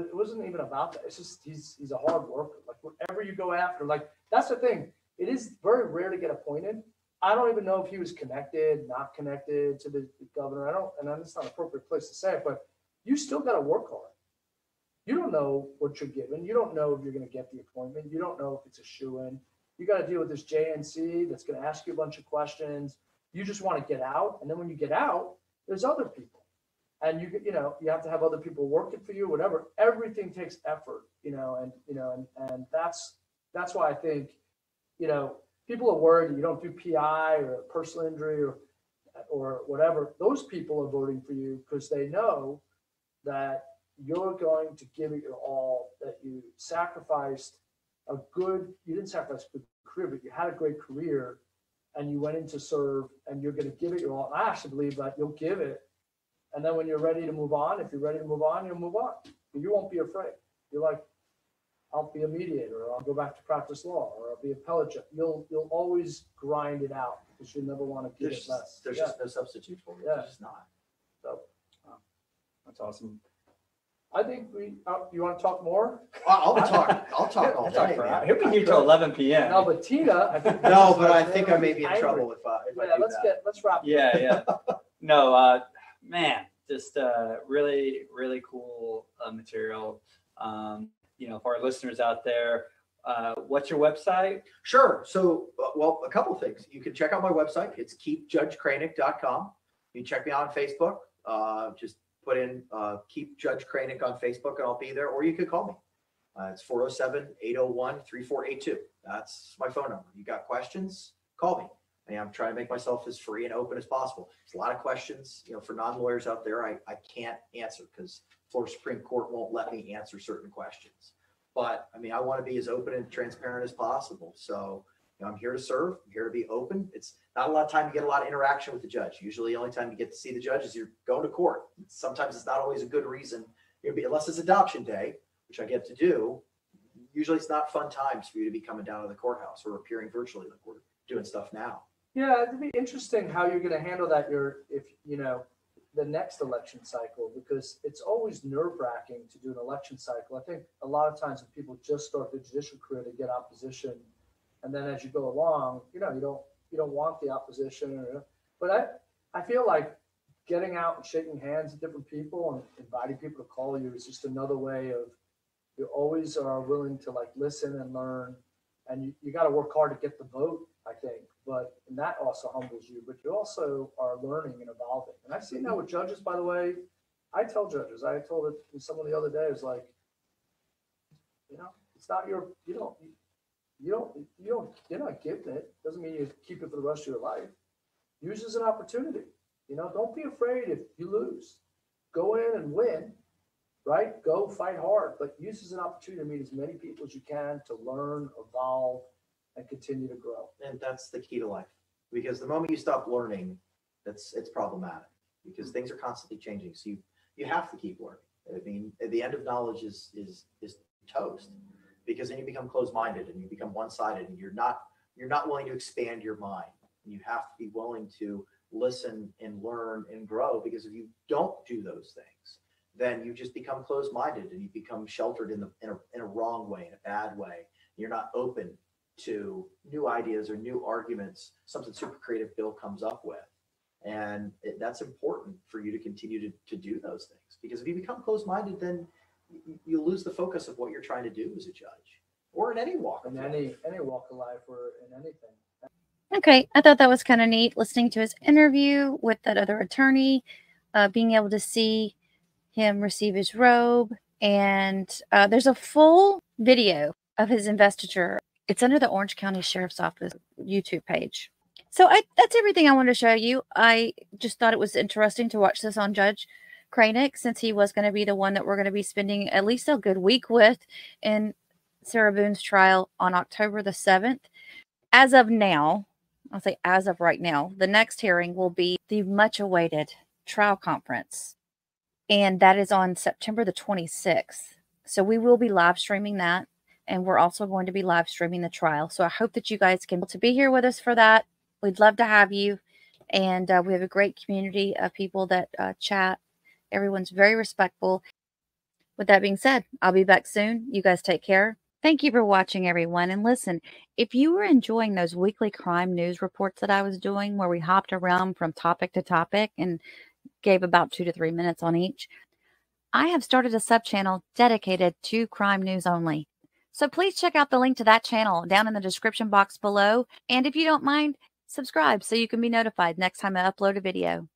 it wasn't even about that. It's just, he's a hard worker. Like whatever you go after, that's the thing. It is very rare to get appointed. I don't even know if he was connected, not connected to the governor. And it's not an appropriate place to say it, but you still got to work hard. You don't know what you're given. You don't know if you're going to get the appointment. You don't know if it's a shoo-in. You got to deal with this JNC that's going to ask you a bunch of questions. You just want to get out. And then when you get out, there's other people. And you have to have other people working for you, whatever. Everything takes effort, and that's why I think, people are worried that you don't do PI or personal injury or whatever. Those people are voting for you because they know that you're going to give it your all, that you sacrificed you didn't sacrifice a good career, but you had a great career and you went in to serve, and you're going to give it your all. And I actually believe that you'll give it. And then when you're ready to move on, if you're ready to move on, you'll move on. But you won't be afraid. You're like, I'll be a mediator, or I'll go back to practice law, or I'll be a appellate judge. You'll always grind it out because you never want to give it less. There's just no substitute for it. Yeah. There's just not. So that's awesome. I think you want to talk more? I'll talk all day. He'll be here till 11 p.m. No, but Tina, I think. No, but I think I may be in trouble if I do that. Let's wrap. Yeah. No, man, just really, really cool material. For our listeners out there, what's your website? Sure. So, a couple of things. You can check out my website. It's keepjudgekraynick.com. You can check me out on Facebook. Just put in Keep Judge Kraynick on Facebook, and I'll be there. Or you could call me. It's 407-801-3482. That's my phone number. You got questions? Call me. I'm trying to make myself as free and open as possible. There's a lot of questions, for non-lawyers out there, I can't answer because Florida Supreme Court won't let me answer certain questions. But I want to be as open and transparent as possible. So I'm here to serve. I'm here to be open. It's not a lot of time to get a lot of interaction with the judge. Usually the only time you get to see the judge is you're going to court. Sometimes it's not always a good reason, unless it's adoption day, which I get to do. Usually it's not fun times for you to be coming down to the courthouse or appearing virtually like we're doing stuff now. Yeah, it'd be interesting how you're going to handle that. The next election cycle, because it's always nerve-wracking to do an election cycle. I think a lot of times when people just start their judicial career, they get opposition, and then as you go along, you don't want the opposition. But I feel like getting out and shaking hands with different people and inviting people to call you is just another way of, you always are willing to listen and learn, and you got to work hard to get the vote. I think and that also humbles you, but you also are learning and evolving. And I've seen that with judges, by the way. I tell judges, I told it to someone the other day, it's like, it's not you're not giving it. Doesn't mean you keep it for the rest of your life. Use it as an opportunity. Don't be afraid if you lose. Go in and win, right? Go fight hard, but use it as an opportunity to meet as many people as you can to learn, evolve, and continue to grow. And that's the key to life, because the moment you stop learning, it's problematic, because things are constantly changing. So you have to keep learning. I mean, at the end of knowledge is toast, because then you become closed-minded and you become one-sided, and you're not willing to expand your mind. And you have to be willing to listen and learn and grow, because if you don't do those things, then you just become closed-minded and you become sheltered in a wrong way, in a bad way. You're not open to new ideas or new arguments, something super creative Bill comes up with. And that's important for you to continue to do those things, because if you become closed-minded, then you lose the focus of what you're trying to do as a judge, or in any walk of life. Any walk of life, or in anything. Okay, I thought that was kind of neat, listening to his interview with that other attorney, being able to see him receive his robe. And there's a full video of his investiture. It's under the Orange County Sheriff's Office YouTube page. So that's everything I wanted to show you. I just thought it was interesting to watch this on Judge Kraynick, since he was going to be the one that we're going to be spending at least a good week with in Sarah Boone's trial on October the 7th. As of now, I'll say as of right now, the next hearing will be the much-awaited trial conference. And that is on September the 26th. So we will be live streaming that. And we're also going to be live streaming the trial. So I hope that you guys can be here with us for that. We'd love to have you. And we have a great community of people that chat. Everyone's very respectful. With that being said, I'll be back soon. You guys take care. Thank you for watching, everyone. And listen, if you were enjoying those weekly crime news reports that I was doing, where we hopped around from topic to topic and gave about 2 to 3 minutes on each, I have started a sub-channel dedicated to crime news only. So please check out the link to that channel down in the description box below. And if you don't mind, subscribe so you can be notified next time I upload a video.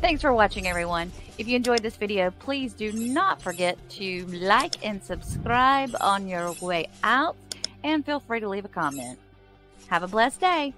Thanks for watching, everyone. If you enjoyed this video, please do not forget to like and subscribe on your way out, and feel free to leave a comment. Have a blessed day.